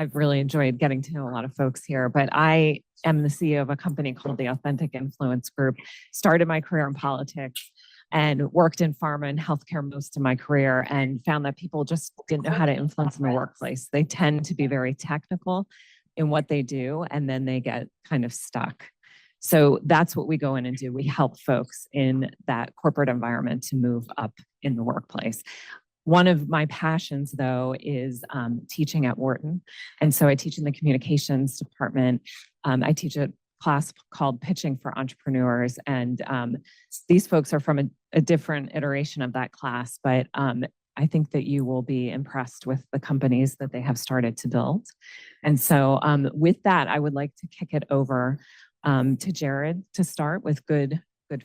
I've really enjoyed getting to know a lot of folks here, but I am the CEO of a company called the Authentic Influence Group. Started my career in politics and worked in pharma and healthcare most of my career, and found that people just didn't know how to influence in the workplace. They tend to be very technical in what they do, and then they get kind of stuck. So that's what we go in and do. We help folks in that corporate environment to move up in the workplace. One of my passions, though, is teaching at Wharton. And so I teach in the communications department. I teach a class called Pitching for Entrepreneurs. And these folks are from a different iteration of that class, but I think that you will be impressed with the companies that they have started to build. And so with that, I would like to kick it over to Jerod to start with good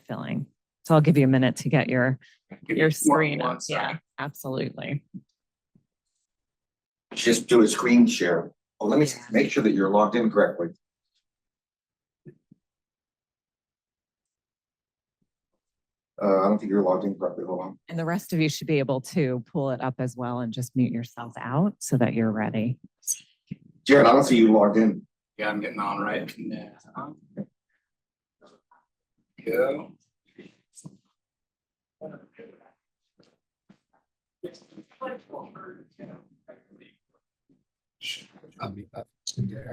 filling. So I'll give you a minute to get your screen up. Yeah, absolutely. Just do a screen share. Oh, let me make sure that you're logged in correctly. I don't think you're logged in correctly. Hold on. And the rest of you should be able to pull it up as well and just mute yourself out so that you're ready. Jerod, I don't see you logged in. Yeah, I'm getting on right now. Go.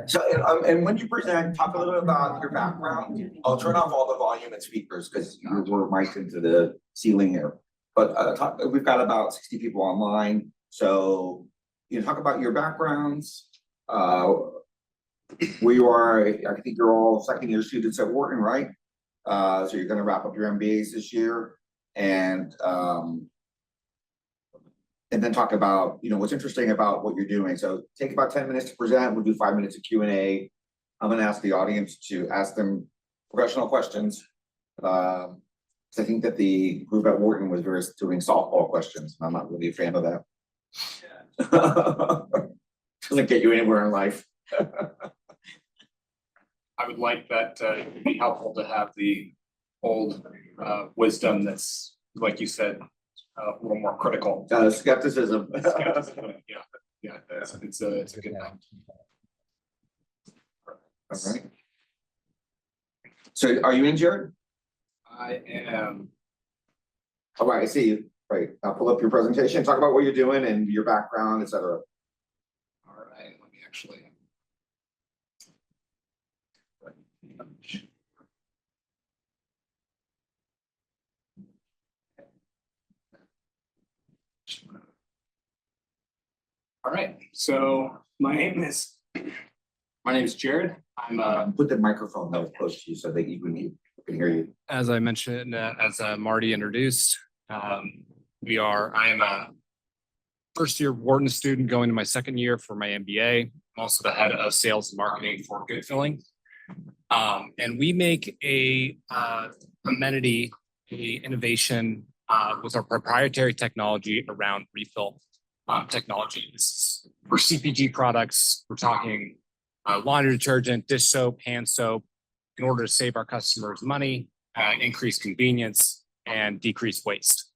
So, and when you present, talk a little bit about your background. I'll turn off all the volume and speakers because we're mic'd into the ceiling here. But we've got about 60 people online. So, talk about your backgrounds, where you are. I think you're all second-year students at Wharton, right? So you're going to wrap up your MBAs this year, and then talk about what's interesting about what you're doing. So take about 10 minutes to present. We'll do 5 minutes of Q&A. I'm going to ask the audience to ask them professional questions. I think that the group at Wharton was doing softball questions. I'm not really a fan of that. Doesn't get you anywhere in life. I would like that to be helpful to have the old wisdom that's, like you said, a little more critical. Skepticism. Yeah, it's a good thing. All right. So are you in, Jerod? I am. All right, I see you. Right, I'll pull up your presentation, talk about what you're doing and your background, etc. All right, let me actually. All right, so my name is Jerod. I'm Put the microphone that was close to you so that you can hear you. As I mentioned, as Marty introduced, I am a first-year Wharton student going to my second year for my MBA. I'm also the head of sales and marketing for Good Filling. And we make a amenity, innovation with our proprietary technology around refill technology. This is for CPG products. We're talking laundry detergent, dish soap, hand soap, in order to save our customers money, increase convenience, and decrease waste.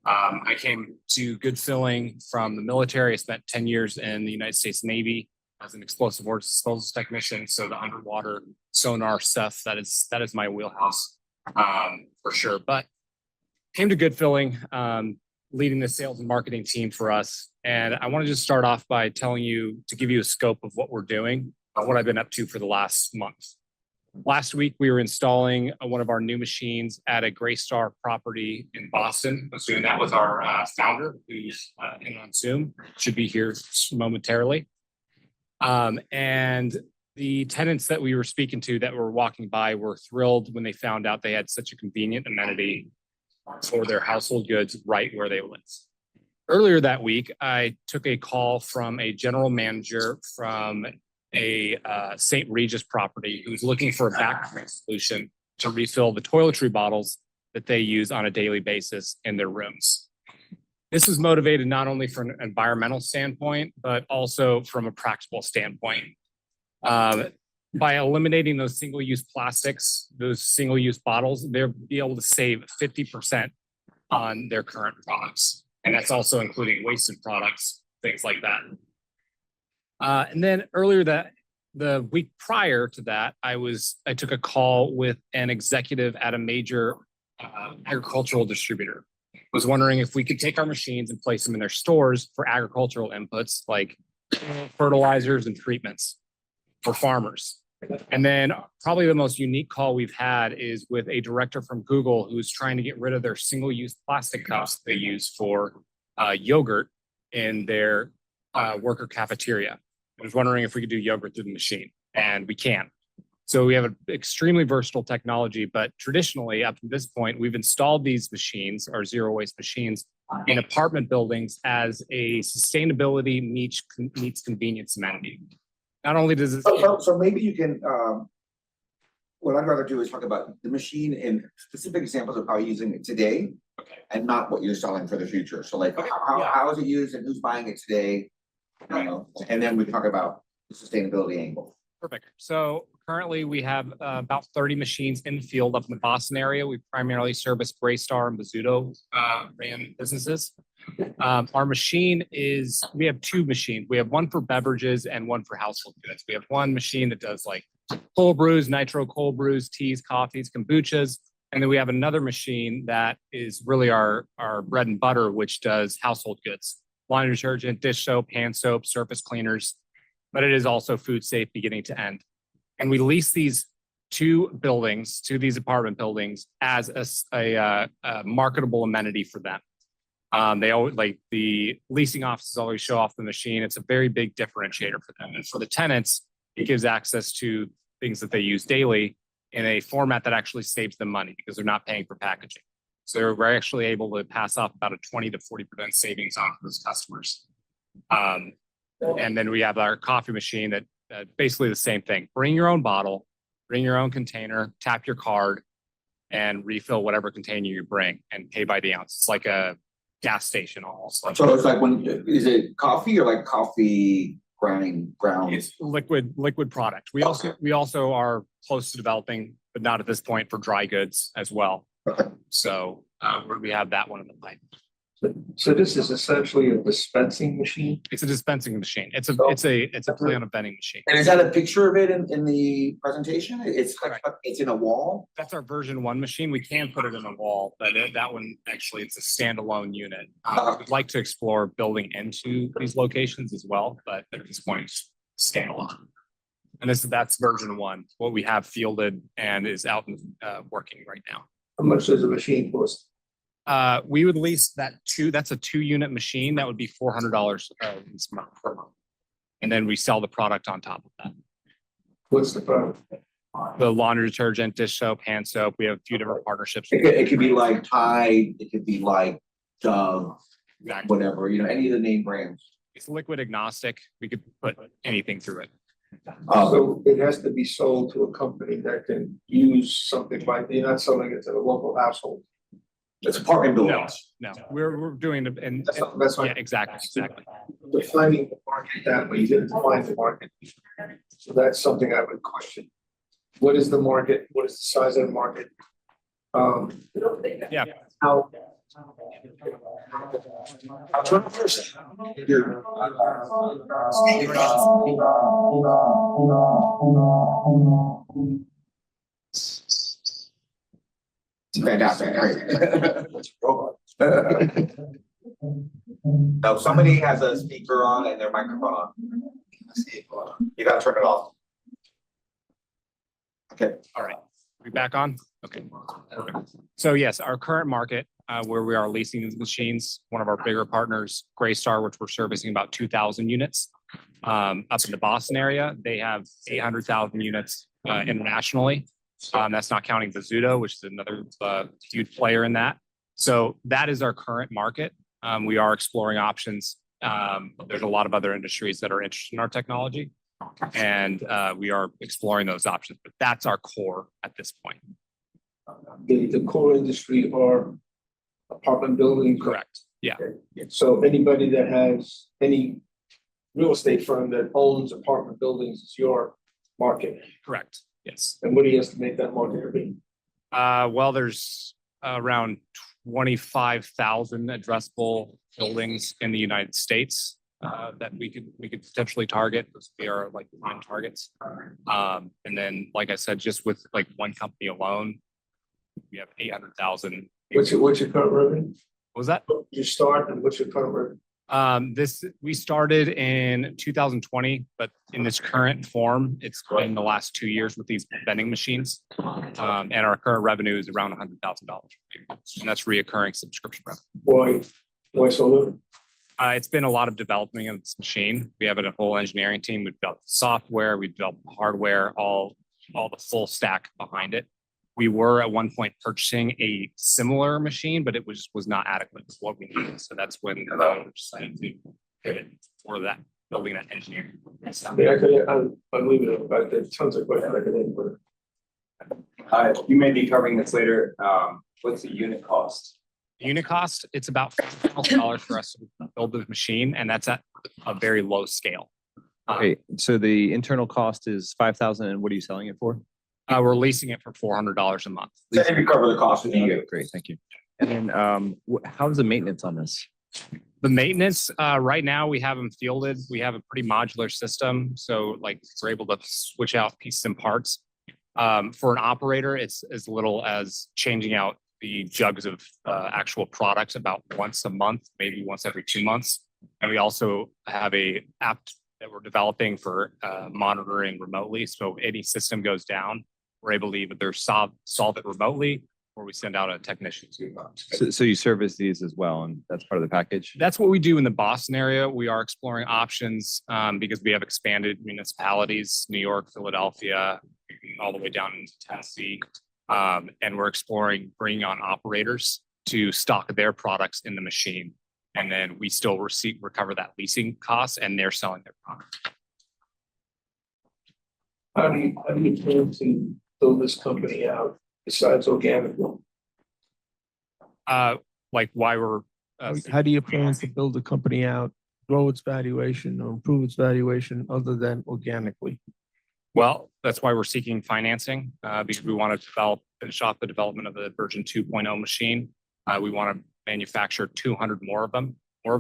I came to Good Filling from the military. I spent 10 years in the United States Navy as an explosive ordnance disposal technician. So the underwater sonar stuff, that is my wheelhouse for sure. But came to Good Filling, leading the sales and marketing team for us. And I want to just start off by telling you, to give you a scope of what we're doing, what I've been up to for the last month. Last week, we were installing one of our new machines at a Greystar property in Boston. I was doing that with our founder, who's in on Zoom, should be here momentarily. And the tenants that we were speaking to that were walking by were thrilled when they found out they had such a convenient amenity for their household goods right where they live. Earlier that week, I took a call from a general manager from a St. Regis property who's looking for a backup solution to refill the toiletry bottles that they use on a daily basis in their rooms. This is motivated not only from an environmental standpoint, but also from a practical standpoint. By eliminating those single-use plastics, those single-use bottles, they'll be able to save 50% on their current products. And that's also including wasted products, things like that. And then earlier the week prior to that, I took a call with an executive at a major agricultural distributor. Was wondering if we could take our machines and place them in their stores for agricultural inputs like fertilizers and treatments for farmers. And then probably the most unique call we've had is with a director from Google who's trying to get rid of their single-use plastic cups they use for yogurt in their worker cafeteria. I was wondering if we could do yogurt through the machine, and we can. So we have an extremely versatile technology, but traditionally up to this point, we've installed these machines, our zero waste machines, in apartment buildings as a sustainability meets convenience amenity. Not only does it. So maybe you can, what I'd rather do is talk about the machine and specific examples of how you're using it today. Okay. And not what you're selling for the future. So like, Okay, how is it used and who's buying it today? You know, and then we can talk about the sustainability angle. Perfect. So currently we have about 30 machines in the field up in the Boston area. We primarily service Greystar and Bozzuto brand businesses. Our machine is, we have two machines. We have one for beverages and one for household goods. We have one machine that does like cold brews, nitro cold brews, teas, coffees, kombuchas. And then we have another machine that is really our bread and butter, which does household goods, laundry detergent, dish soap, hand soap, surface cleaners, but it is also food safe beginning to end. And we lease these two buildings, to these apartment buildings, as a marketable amenity for them. They always, like, the leasing offices always show off the machine. It's a very big differentiator for them. And for the tenants, it gives access to things that they use daily in a format that actually saves them money because they're not paying for packaging. So we're actually able to pass off about a 20 to 40% savings on those customers. And then we have our coffee machine that basically the same thing. Bring your own bottle, bring your own container, tap your card, and refill whatever container you bring and pay by the ounce. It's like a gas station almost. Like, So it's like is it coffee or like coffee ground? it's liquid product. We also are close to developing, but not at this point, for dry goods as well. Okay. So we have that one in the pipe. So this is essentially a dispensing machine? It's a dispensing machine. It's a play on a vending machine. And is that a picture of it in the presentation? It's like, it's in a wall? That's our version 1 machine. We can put it in a wall, but that one actually, it's a standalone unit. We'd like to explore building into these locations as well, but at this point, it's standalone. And that's version 1, what we have fielded and is out and working right now. How much does a machine cost? We would lease that's a 2-unit machine. That would be $400 per month. And then we sell the product on top of that. What's the product? The laundry detergent, dish soap, hand soap. We have a few different partnerships. It could be like Tide, it could be like Dove, Exactly. whatever, any of the name brands. It's liquid agnostic. We could put anything through it. So it has to be sold to a company that can use something like, you're not selling it to the local household. It's apartment buildings. No, we're doing it, and That's yeah, like exactly. defining the market that way. You didn't define the market. So that's something I would question. What is the market? What is the size of the market? Yeah. How? I'll turn it first. Fantastic. No, somebody has a speaker on and their microphone on. You gotta turn it off. Okay. All right. We back on? Okay. Perfect. So yes, our current market, where we are leasing these machines, one of our bigger partners, Greystar, which we're servicing about 2,000 units. Up in the Boston area, they have 800,000 units internationally. That's not counting Bozzuto, which is another huge player in that. So that is our current market. We are exploring options. There's a lot of other industries that are interested in our technology, and we are exploring those options. But that's our core at this point. The core industry are apartment buildings. Correct. Yeah. So anybody that has any real estate firm that owns apartment buildings is your market. Correct. Yes. And what do you estimate that market to be? Well, there's around 25,000 addressable buildings in the United States. that we could potentially target. Those would be our like prime targets. And then, like I said, just with like one company alone, we have 800,000. What's your current revenue? What was that? You start and what's your current revenue? We started in 2020, but in this current form, it's been the last 2 years with these vending machines. And our current revenue is around $100,000, and that's reoccurring subscription revenue. Why so little? It's been a lot of developing of this machine. We have a whole engineering team. We've developed software, we've developed hardware, all the full stack behind it. We were at one point purchasing a similar machine, but it was not adequate to what we needed. So that's when we decided to pivot for that, building that engineering. I'll leave it about that. Tons of questions I could answer. You may be covering this later. What's the unit cost? The unit cost, it's about $50,000 for us to build the machine, and that's at a very low scale. Okay, so the internal cost is 5,000, and what are you selling it for? We're leasing it for $400 a month. Then if you cover the cost of the Great, thank you. And then, how's the maintenance on this? The maintenance, right now we have them fielded. We have a pretty modular system. So like we're able to switch out pieces and parts. For an operator, it's as little as changing out the jugs of actual products about once a month, maybe once every 2 months. And we also have a app that we're developing for monitoring remotely. So if any system goes down, we're able to either solve it remotely, or we send out a technician to. So you service these as well, and that's part of the package? That's what we do in the Boston area. We are exploring options because we have expanded municipalities, New York, Philadelphia, all the way down into Tennessee. And we're exploring bringing on operators to stock their products in the machine. And then we still recover that leasing cost, and they're selling their product. How do you plan to build this company out besides organically? Like why we're How do you plan to build the company out, grow its valuation or improve its valuation other than organically? well, that's why we're seeking financing because we want to finish off the development of the version 2.0 machine. We want to manufacture 200 more of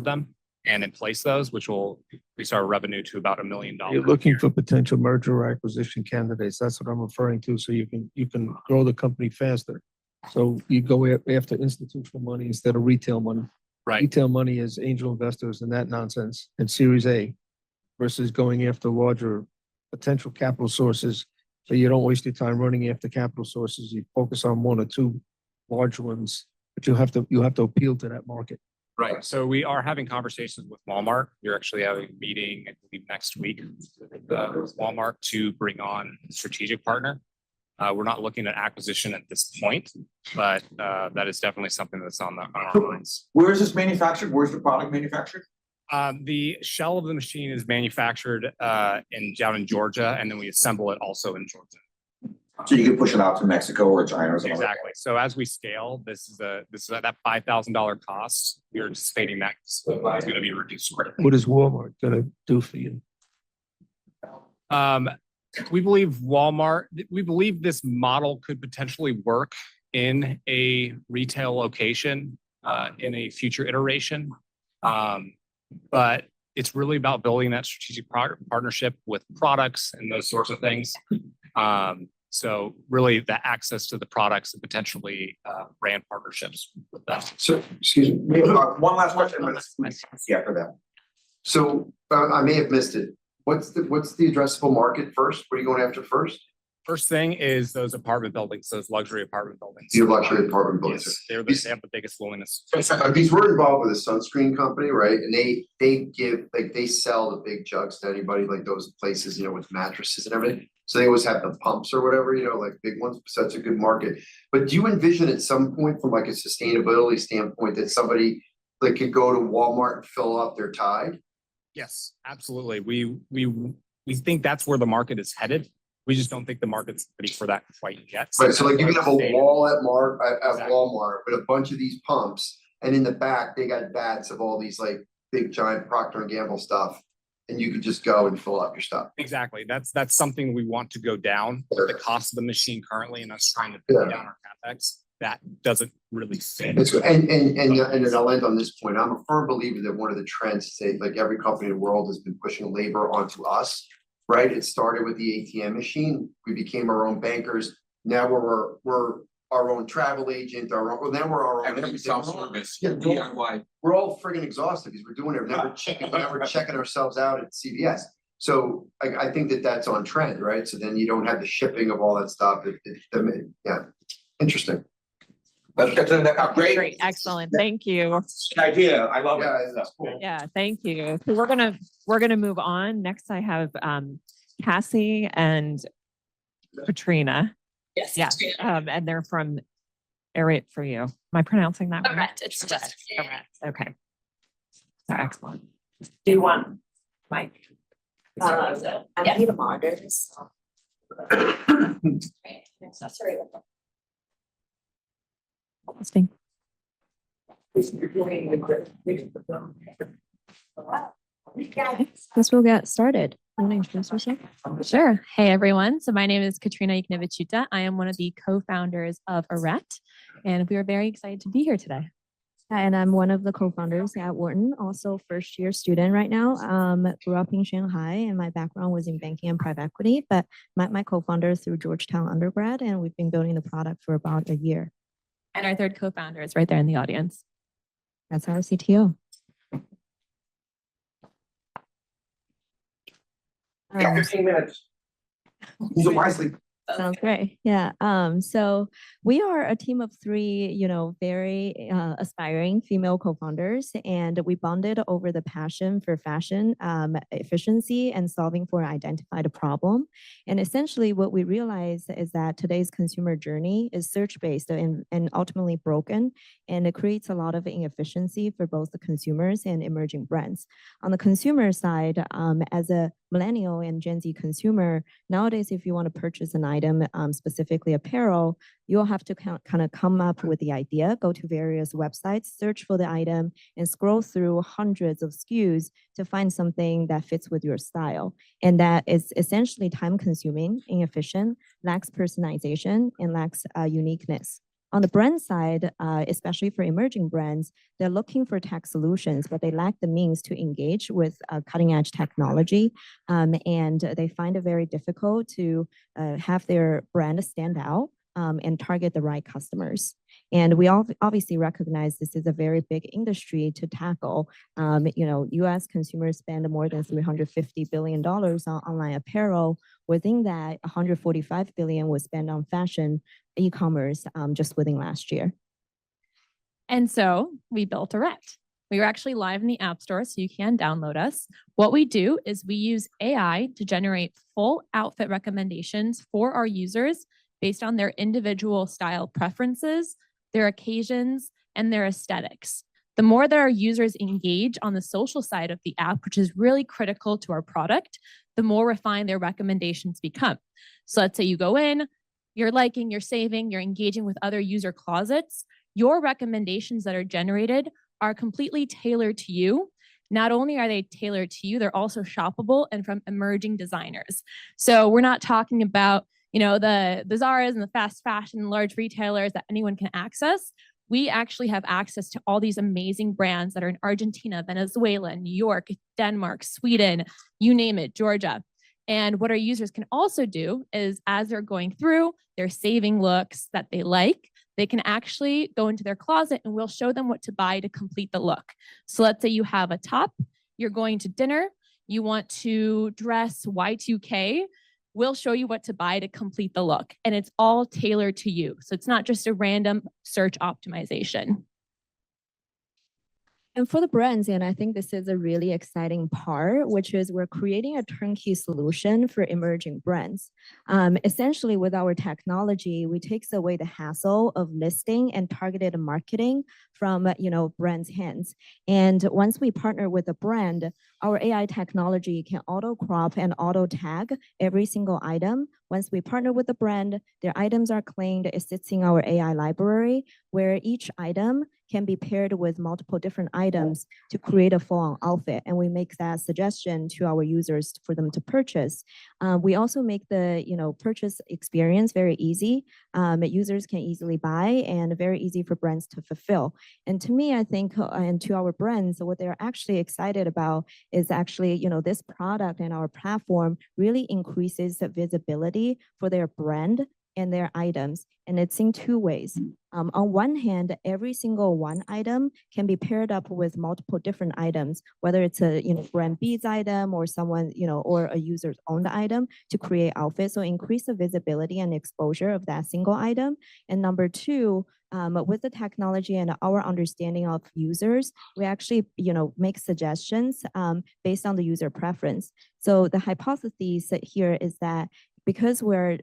them and in place those, which will increase our revenue to about $1 million. You're looking for potential merger or acquisition candidates. That's what I'm referring to. So you can grow the company faster. So you go after institutional money instead of retail money. Right. Retail money is angel investors and that nonsense and Series A versus going after larger potential capital sources. So you don't waste your time running after capital sources. You focus on one or two large ones, but you have to appeal to that market. Right. So we are having conversations with Walmart. We're actually having a meeting, I believe, next week with Walmart to bring on a strategic partner. We're not looking at acquisition at this point, but that is definitely something that's on our minds. Where is this manufactured? Where's the product manufactured? The shell of the machine is manufactured down in Georgia, and then we assemble it also in Georgia. So you can push it out to Mexico or China or something. Exactly. So as we scale, this is that $5,000 cost. We're anticipating that is going to be reduced. What is Walmart going to do for you? We believe this model could potentially work in a retail location in a future iteration. But it's really about building that strategic partnership with products and those sorts of things. So really the access to the products and potentially brand partnerships with that. So, excuse me. One last question. Yeah, for that. So I may have missed it. What's the addressable market first? What are you going after first? First thing is those apartment buildings, those luxury apartment buildings. Your luxury apartment buildings. Yes, they have the biggest willingness. Because we're involved with a sunscreen company, right? And they sell the big jugs to anybody, like those places, with mattresses and everything. So they always have the pumps or whatever, like big ones. So that's a good market. But do you envision at some point from like a sustainability standpoint that somebody like could go to Walmart and fill up their Tide? Yes, absolutely. We think that's where the market is headed. We just don't think the market's ready for that quite yet. Right, so like you can have a wall at Exactly. Walmart with a bunch of these pumps, and in the back they got vats of all these like big giant Procter & Gamble stuff, and you could just go and fill up your stuff. Exactly. That's something we want to go down. The cost of the machine currently, and us trying to bring down our CapEx that doesn't really fit. And then I'll end on this point. I'm a firm believer that one of the trends, say, like every company in the world has been pushing labor onto us, right? It started with the ATM machine. We became our own bankers. Now we're our own travel agent, well, now we're our own. Everything self-service, Yeah, DIY. we're all friggin' exhausted because we're doing it, never checking ourselves out at CVS. So I think that that's on trend, right? So then you don't have the shipping of all that stuff. Yeah, interesting. Let's get to the next, Great, great excellent. Thank you. idea. I love Yeah, it. that's cool. Yeah, thank you. So we're gonna move on. Next, I have Cassie and Katrina. Yes. Yes, and they're from Arete for you. Am I pronouncing that right? Correct. It's just. Arete. Okay. So excellent. Do you want Mike? I need a monitor. Sorry. Testing. Guess we'll get started. You want to introduce yourself? Sure. Hey, everyone. So my name is Katrina Iknevichuta. I am one of the co-founders of Arete, and we are very excited to be here today. And I'm one of the co-founders at Wharton, also first-year student right now. Grew up in Shanghai, and my background was in banking and private equity, but met my co-founder through Georgetown undergrad, and we've been building the product for about a year. And our third co-founder is right there in the audience. That's our CTO. Yeah, 15 minutes. Use it wisely. Sounds great. Yeah. So we are a team of three, very aspiring female co-founders, and we bonded over the passion for fashion, efficiency, and solving for an identified problem. And essentially what we realized is that today's consumer journey is search-based and ultimately broken, and it creates a lot of inefficiency for both the consumers and emerging brands. On the consumer side, as a millennial and Gen Z consumer, nowadays, if you want to purchase an item, specifically apparel, you'll have to kind of come up with the idea, go to various websites, search for the item, and scroll through hundreds of SKUs to find something that fits with your style. And that is essentially time-consuming, inefficient, lacks personalization, and lacks uniqueness. On the brand side, especially for emerging brands, they're looking for tech solutions, but they lack the means to engage with cutting edge technology. And they find it very difficult to have their brand stand out and target the right customers. And we all obviously recognize this is a very big industry to tackle. US consumers spend more than $350 billion on online apparel. Within that, $145 billion was spent on fashion e-commerce just within last year. And so we built Arete. We were actually live in the App Store, so you can download us. What we do is we use AI to generate full outfit recommendations for our users based on their individual style preferences, their occasions, and their aesthetics. The more that our users engage on the social side of the app, which is really critical to our product, the more refined their recommendations become. So let's say you go in, you're liking, you're saving, you're engaging with other user closets. Your recommendations that are generated are completely tailored to you. Not only are they tailored to you, they're also shoppable and from emerging designers. So we're not talking about, the Zaras and the fast fashion large retailers that anyone can access. We actually have access to all these amazing brands that are in Argentina, Venezuela, New York, Denmark, Sweden, you name it, Georgia. And what our users can also do is, as they're going through, they're saving looks that they like, they can actually go into their closet and we'll show them what to buy to complete the look. So let's say you have a top, you're going to dinner, you want to dress Y2K, we'll show you what to buy to complete the look. And it's all tailored to you. So it's not just a random search optimization. And for the brands, and I think this is a really exciting part, which is we're creating a turnkey solution for emerging brands. Essentially, with our technology, we take away the hassle of listing and targeted marketing from brands' hands. And once we partner with a brand, our AI technology can auto crop and auto tag every single item Once we partner with the brand, their items are claimed, it sits in our AI library, where each item can be paired with multiple different items to create a full-on outfit. And we make that suggestion to our users for them to purchase. We also make the purchase experience very easy. Users can easily buy and very easy for brands to fulfill. And to me, I think, and to our brands, what they're actually excited about is actually, this product and our platform really increases the visibility for their brand and their items. And it's in two ways. On one hand, every single one item can be paired up with multiple different items, whether it's a brand B's item or someone, or a user's owned item to create outfits. So increase the visibility and exposure of that single item. And number two, with the technology and our understanding of users, we actually, make suggestions based on the user preference. So the hypothesis here is that because we're,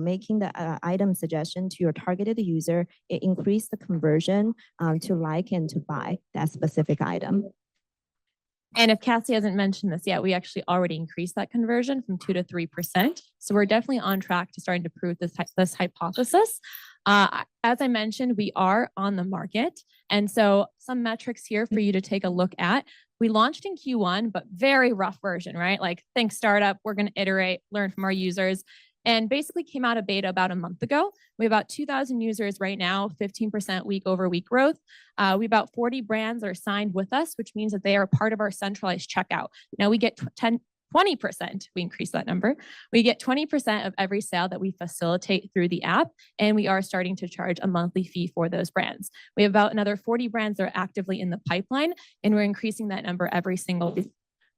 making the item suggestion to your targeted user, it increased the conversion to like and to buy that specific item. And if Cassie hasn't mentioned this yet, we actually already increased that conversion from 2 to 3%. So we're definitely on track to starting to prove this hypothesis. As I mentioned, we are on the market. And so some metrics here for you to take a look at. We launched in Q1, but very rough version, right? Like think startup, we're going to iterate, learn from our users, and basically came out of beta about a month ago. We have about 2,000 users right now, 15% week over week growth. We have about 40 brands that are signed with us, which means that they are part of our centralized checkout. Now we get 20%, we increase that number. We get 20% of every sale that we facilitate through the app, and we are starting to charge a monthly fee for those brands. We have about another 40 brands that are actively in the pipeline, and we're increasing that number every single week.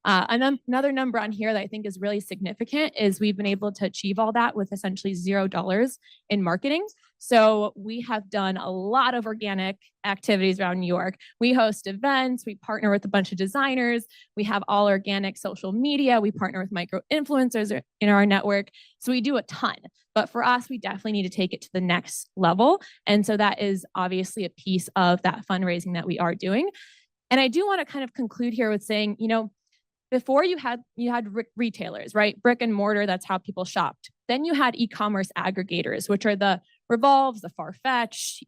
Another number on here that I think is really significant is we've been able to achieve all that with essentially $0 in marketing. So we have done a lot of organic activities around New York. We host events, we partner with a bunch of designers, we have all organic social media, we partner with micro influencers in our network. So we do a ton. But for us, we definitely need to take it to the next level. And so that is obviously a piece of that fundraising that we are doing. And I do want to kind of conclude here with saying, before you had retailers, right? Brick and mortar, that's how people shopped. Then you had e-commerce aggregators, which are the Revolves, the Farfetch,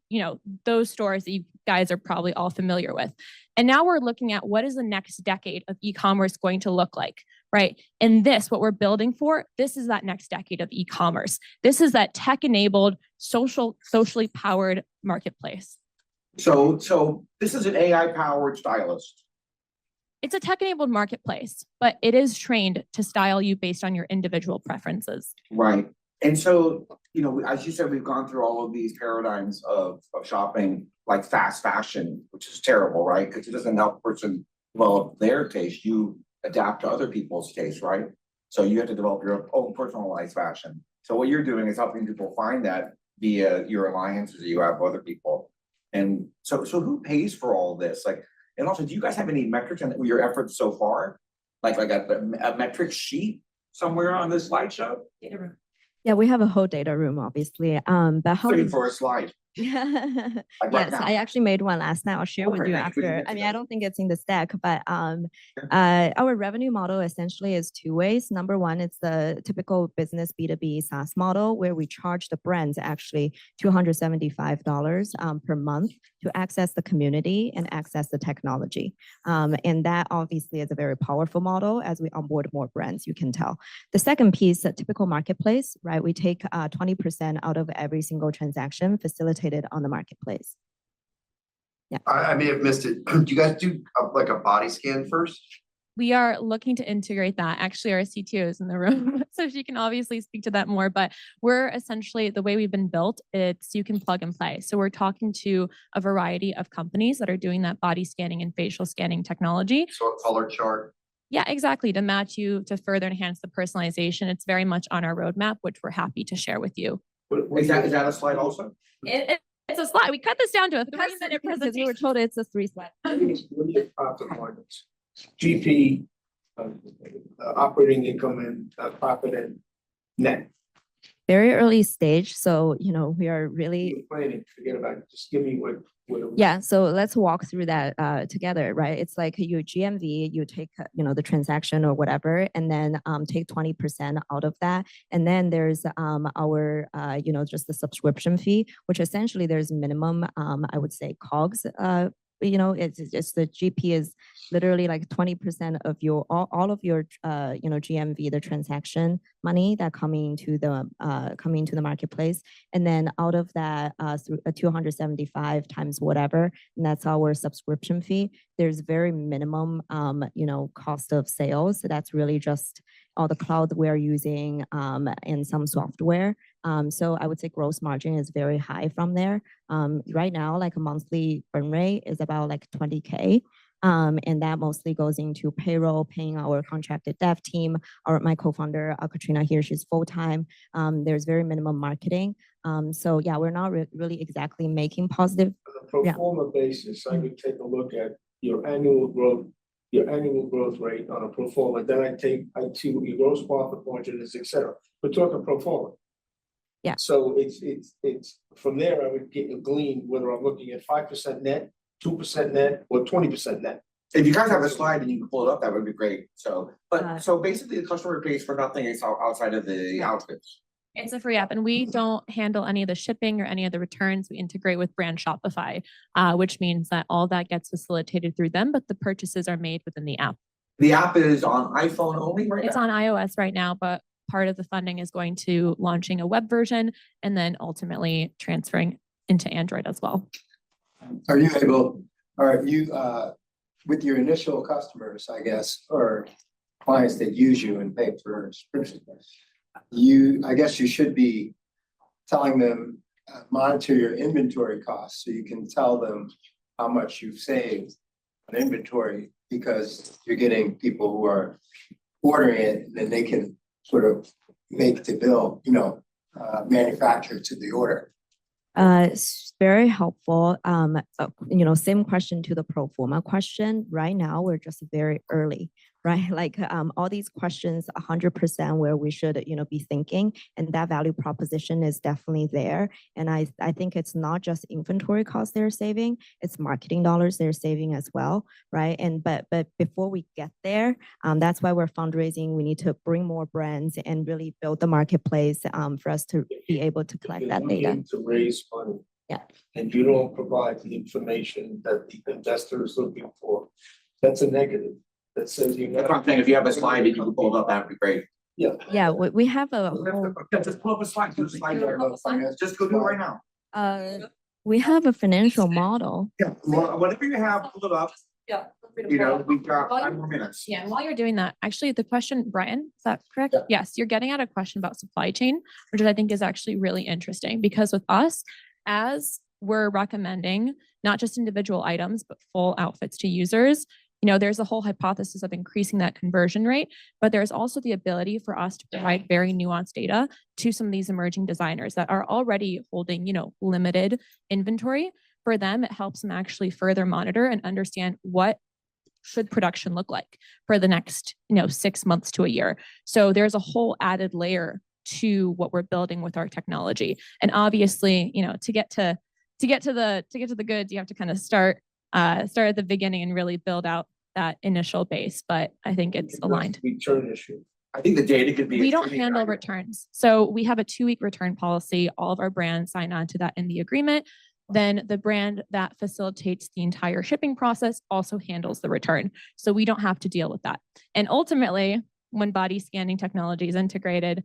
those stores that you guys are probably all familiar with. And now we're looking at what is the next decade of e-commerce going to look like, right? And what we're building for, this is that next decade of e-commerce. This is that tech-enabled, socially powered marketplace. So this is an AI-powered stylist. It's a tech-enabled marketplace, but it is trained to style you based on your individual preferences. Right. And so, as you said, we've gone through all of these paradigms of shopping, like fast fashion, which is terrible, right? Because it doesn't help a person develop their taste. You adapt to other people's taste, right? So you have to develop your own personalized fashion. So what you're doing is helping people find that via your alliances that you have with other people. And so who pays for all this? And also, do you guys have any metrics on your efforts so far? Like a metric sheet somewhere on this slideshow? Yeah, we have a whole data room, obviously. But how Looking for a slide. Yes, right now. I actually made one last night. I'll share with you after. I mean, I don't think it's in the stack, but our revenue model essentially is two ways. Number one, it's the typical business B2B SaaS model where we charge the brands actually $275 per month to access the community and access the technology. And that obviously is a very powerful model as we onboard more brands, you can tell. The second piece, a typical marketplace, right? We take 20% out of every single transaction facilitated on the marketplace. Yeah. I may have missed it. Do you guys do like a body scan first? We are looking to integrate that. Actually, our CTO is in the room, so she can obviously speak to that more. But we're essentially, the way we've been built, it's you can plug and play. So we're talking to a variety of companies that are doing that body scanning and facial scanning technology. So a color chart. Yeah, exactly. To match you, to further enhance the personalization. It's very much on our roadmap, which we're happy to share with you. Is that a slide also? It's a slide. We cut this down to a 3-minute Because presentation. we were told it's a 3-slide. Profit margins, GP, operating income and profit and net. very early stage. So, we are really Planning, forget about it. Just give me what. Yeah, so let's walk through that together, right? It's like your GMV, you take, the transaction or whatever, and then take 20% out of that. And then there's our, just the subscription fee, which essentially there's minimum, I would say, COGS. It's the GP is literally like 20% of your all of your GMV, the transaction money that coming to the marketplace, and then out of that through 275 times whatever, and that's our subscription fee. There's very minimum cost of sales. So that's really just all the cloud we're using and some software. So I would say gross margin is very high from there. Right now, like a monthly burn rate is about like 20K. And that mostly goes into payroll, paying our contracted dev team. My co-founder, Katrina here, she's full-time. There's very minimum marketing. So yeah, we're not really exactly making positive. On a pro forma basis, I would take a look at your annual growth rate on a pro forma. Then I see what your gross profit margin is, et cetera. We're talking pro forma. Yeah. So it's from there, I would get a glean whether I'm looking at 5% net, 2% net, or 20% net. If you guys have a slide and you can pull it up, that would be great. So, so basically the customer pays for nothing outside of the outfits. It's a free app, and we don't handle any of the shipping or any of the returns. We integrate with brand Shopify, which means that all that gets facilitated through them, but the purchases are made within the app. The app is on iPhone only right now? It's on iOS right now, but part of the funding is going to launching a web version and then ultimately transferring into Android as well. Are you with your initial customers, I guess, or clients that use you and pay for a subscription, I guess you should be telling them, monitor your inventory costs so you can tell them how much you've saved on inventory, because you're getting people who are ordering it, and then they can sort of make the bill, manufacture to the order. It's very helpful. Same question to the pro forma question. Right now, we're just very early, right? Like all these questions, 100% where we should, be thinking, and that value proposition is definitely there. And I think it's not just inventory costs they're saving; it's marketing dollars they're saving as well, right? And but before we get there, that's why we're fundraising. We need to bring more brands and really build the marketplace for us to be able to collect that data. To raise money. Yeah. And you don't provide the information that the investor is looking for. That's a negative. That says you. That's what I'm saying. If you have a slide that you can pull it up, that would be great. Yeah. Yeah, we have a whole, Just pull up a slide. Just go do it right now. we have a financial model. Yeah. Whatever you have, pull it up. Yeah. We've got 5 more minutes. Yeah, and while you're doing that, actually the question, Brian, is that correct? Yeah. Yes, you're getting at a question about supply chain, which I think is actually really interesting, because with us, as we're recommending not just individual items, but full outfits to users, there's a whole hypothesis of increasing that conversion rate, but there's also the ability for us to provide very nuanced data to some of these emerging designers that are already holding, limited inventory. For them, it helps them actually further monitor and understand what should production look like for the next, 6 months to a year. So there's a whole added layer to what we're building with our technology. And obviously, to get to the goods, you have to kind of start at the beginning and really build out that initial base. But I think it's aligned. Return issue. I think the data could be. We don't handle returns. So we have a 2-week return policy. All of our brands sign on to that in the agreement. Then the brand that facilitates the entire shipping process also handles the return. So we don't have to deal with that. And ultimately, when body scanning technology is integrated,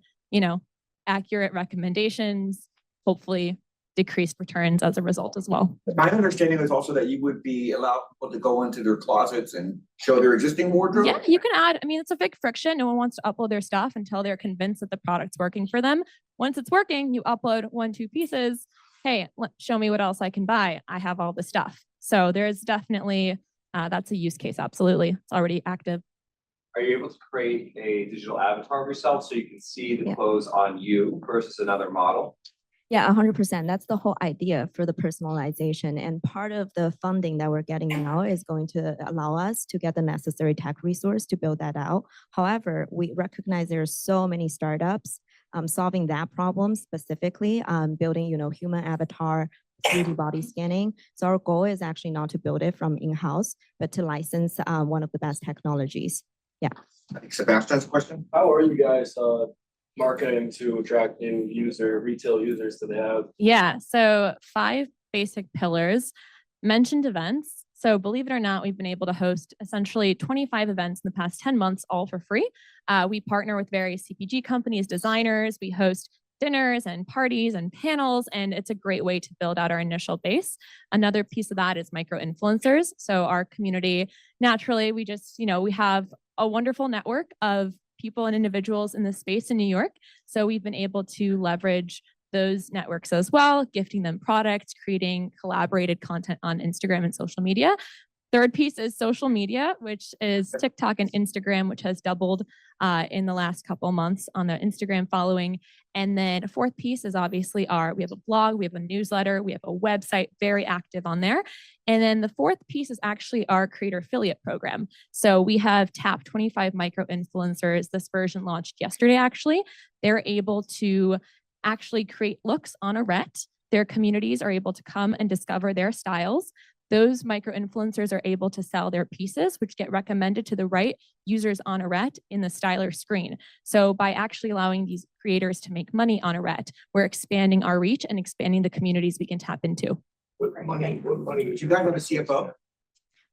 accurate recommendations, hopefully decreased returns as a result as well. My understanding is also that you would be allowed people to go into their closets and show their existing wardrobe. Yeah, you can add, it's a big friction. No one wants to upload their stuff until they're convinced that the product's working for them. Once it's working, you upload 1-2 pieces. Hey, show me what else I can buy. I have all the stuff. So there's definitely, that's a use case. Absolutely. It's already active. Are you able to create a digital avatar of yourself so you can see the clothes on you versus another model? Yeah, 100%. That's the whole idea for the personalization. And part of the funding that we're getting now is going to allow us to get the necessary tech resource to build that out. However, we recognize there are so many startups solving that problem specifically, building, human avatar, 3D body scanning. So our goal is actually not to build it from in-house, but to license one of the best technologies. Yeah. I think Sebastian's question. How are you guys marketing to attract new retail users to the app? Yeah, so 5 basic pillars. Mentioned events. So believe it or not, we've been able to host essentially 25 events in the past 10 months, all for free. We partner with various CPG companies, designers. We host dinners and parties and panels, and it's a great way to build out our initial base. Another piece of that is micro influencers. So our community, naturally, we just, we have a wonderful network of people and individuals in this space in New York. So we've been able to leverage those networks as well, gifting them products, creating collaborated content on Instagram and social media. Third piece is social media, which is TikTok and Instagram, which has doubled in the last couple months on the Instagram following. And then a fourth piece is obviously we have a blog, we have a newsletter, we have a website, very active on there. And then the fourth piece is actually our creator affiliate program. So we have tapped 25 micro influencers. This version launched yesterday, actually. They're able to actually create looks on Arete. Their communities are able to come and discover their styles. Those micro influencers are able to sell their pieces, which get recommended to the right users on Arete in the styler screen. So by actually allowing these creators to make money on Arete, we're expanding our reach and expanding the communities we can tap into. What money Do you guys have a CFO?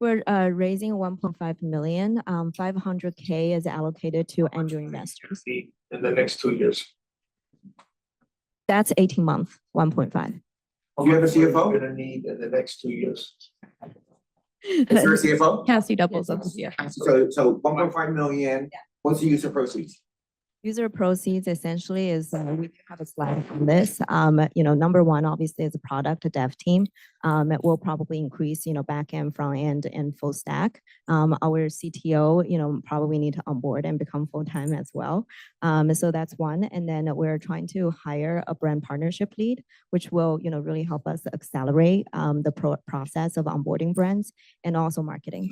We're raising 1.5 million. 500K is allocated to angel investors. in the next 2 years? That's 18 months, 1.5. Do you have a CFO? We're gonna need in the next 2 years. Is there a CFO? Cassie doubles up as CFO. So 1.5 million, what's the use of proceeds? User proceeds essentially is we do have a slide on this. Number one, obviously, is a product, a dev team. It will probably increase, back end, front end, and full stack. Our CTO, probably need to onboard and become full time as well. So that's one. And then we're trying to hire a brand partnership lead, which will, really help us accelerate the process of onboarding brands and also marketing.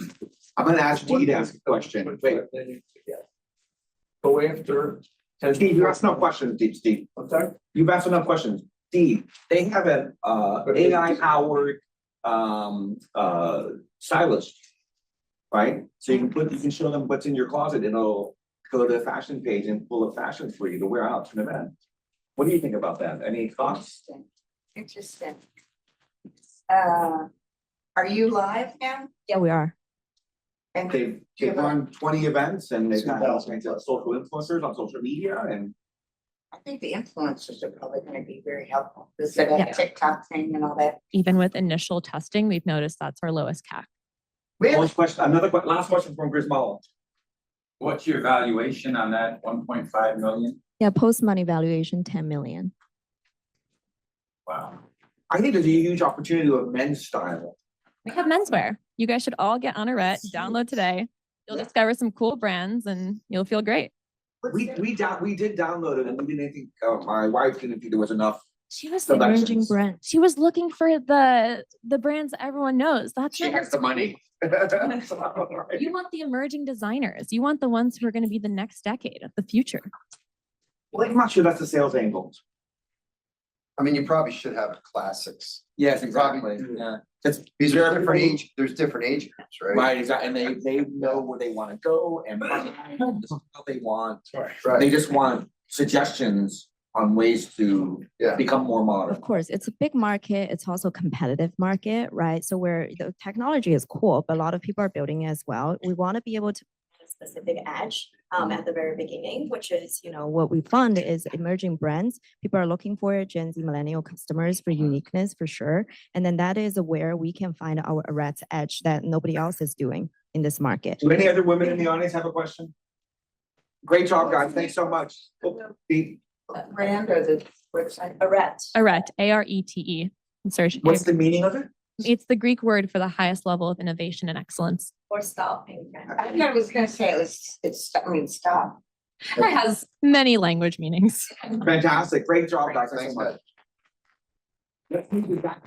I'm gonna ask Dee to ask a question. Wait, Go after. Steve, you asked enough questions, Steve. I'm sorry? You've asked enough questions. Steve, they have an AI powered stylist, right? So you can show them what's in your closet, and it'll go to the fashion page and pull a fashion for you to wear out to an event. What do you think about that? Any thoughts? Interesting. Are you live now? Yeah, we are. And They've run 20 events, and they've got all kinds of social influencers on social media, and I think the influencers are probably gonna be very helpful. This TikTok thing and all that. Even with initial testing, we've noticed that's our lowest CAC. last question from Chris Mala. What's your valuation on that 1.5 million? Yeah, post money valuation, 10 million. Wow. I think there's a huge opportunity with men's style. We have menswear. You guys should all get on Arete, download today. You'll discover some cool brands and you'll feel great. We did download it, and we didn't think, my wife didn't think there was enough. She was selections. emerging brand. She was looking for the brands that everyone knows. That's She not has the money. You want the emerging designers. You want the ones who are going to be the next decade of the future. Well, I'm not sure that's the sales angle. I mean, you probably should have classics. Yes, exactly. Yeah. These are different age, there's different age groups, right? Right, exactly. And they know where they want to go and this is how they want. Right. They just want suggestions on ways to become more modern. Of course, it's a big market. It's also a competitive market, right? So where the technology is cool, but a lot of people are building it as well. We want to be able to put a specific edge at the very beginning, which is, what we fund is emerging brands. People are looking for Gen Z millennial customers for uniqueness for sure. And then that is where we can find our Arete's edge that nobody else is doing in this market. Do any other women in the audience have a question? Great job, guys. Thanks so much. Brand or the website? Arete. Arete, Arete. Search. What's the meaning of it? It's the Greek word for the highest level of innovation and excellence. Or stop. I thought I was gonna say stop. It has many language meanings. Fantastic. Great job, guys. Thanks so much. Let's move it back.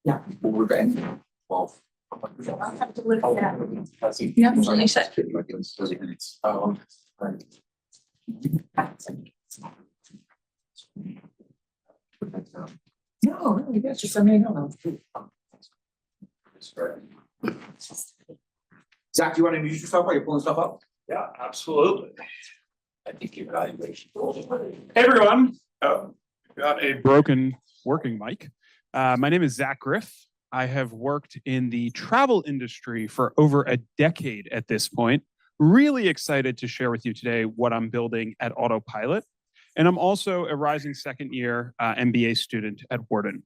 Yeah, we're going. Well. I'll have to look at that. Yeah, Shelly said. No, that's just, I mean, no. Zach, you want to introduce yourself while you're pulling stuff up? Yeah, absolutely. I think your evaluation. Hey, everyone. Got a broken working mic. My name is Zach Griff. I have worked in the travel industry for over a decade at this point. Really excited to share with you today what I'm building at Autopilot. And I'm also a rising second year MBA student at Wharton.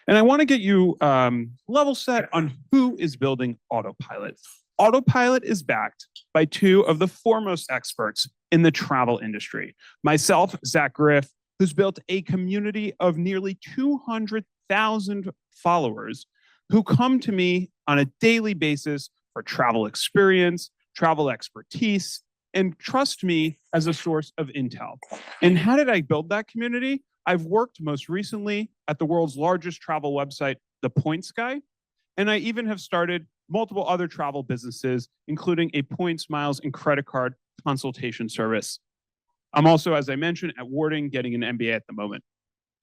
And I want to get you level set on who is building Autopilot. Autopilot is backed by two of the foremost experts in the travel industry. Myself, Zach Griff, who's built a community of nearly 200,000 followers who come to me on a daily basis for travel experience, travel expertise, and trust me as a source of intel. And how did I build that community? I've worked most recently at the world's largest travel website, The Points Guy, and I even have started multiple other travel businesses, including a points, miles, and credit card consultation service. I'm also, as I mentioned, at Wharton getting an MBA at the moment.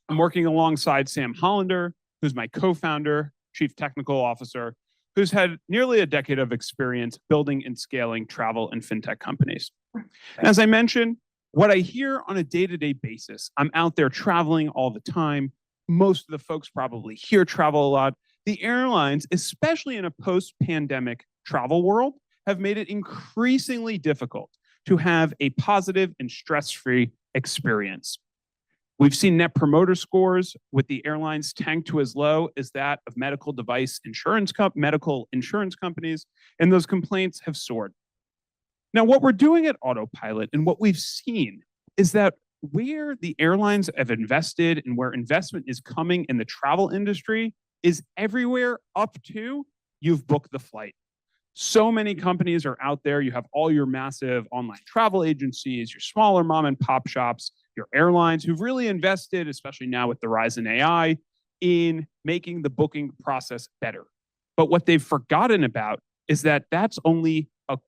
I'm working alongside Sam Hollander, who's my co-founder, chief technical officer, who's had nearly a decade of experience building and scaling travel and fintech companies. And as I mentioned, what I hear on a day-to-day basis, I'm out there traveling all the time. Most of the folks probably here travel a lot. The airlines, especially in a post-pandemic travel world, have made it increasingly difficult to have a positive and stress-free experience. We've seen net promoter scores with the airlines tanked to as low as that of medical insurance companies, and those complaints have soared. Now, what we're doing at Autopilot and what we've seen is that where the airlines have invested and where investment is coming in the travel industry is everywhere up to you've booked the flight. So many companies are out there. You have all your massive online travel agencies, your smaller mom and pop shops, your airlines who've really invested, especially now with the rise in AI, in making the booking process better. But what they've forgotten about is that that's only a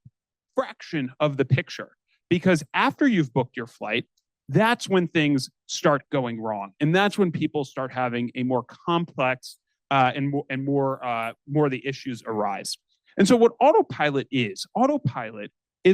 fraction of the picture, because after you've booked your flight, that's when things start going wrong. And that's when people start having a more complex and more the issues arise. And so what Autopilot is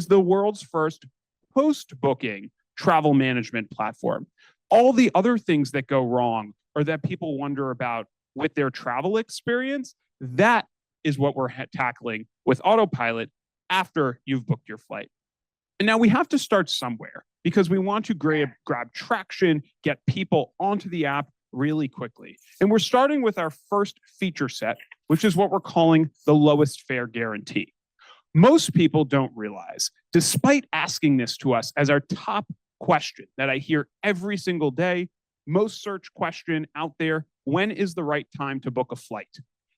the world's first post-booking travel management platform. All the other things that go wrong or that people wonder about with their travel experience, that is what we're tackling with Autopilot after you've booked your flight. And now we have to start somewhere because we want to grab traction, get people onto the app really quickly. And we're starting with our first feature set, which is what we're calling the lowest fare guarantee. Most people don't realize, despite asking this to us as our top question that I hear every single day, most search question out there, when is the right time to book a flight?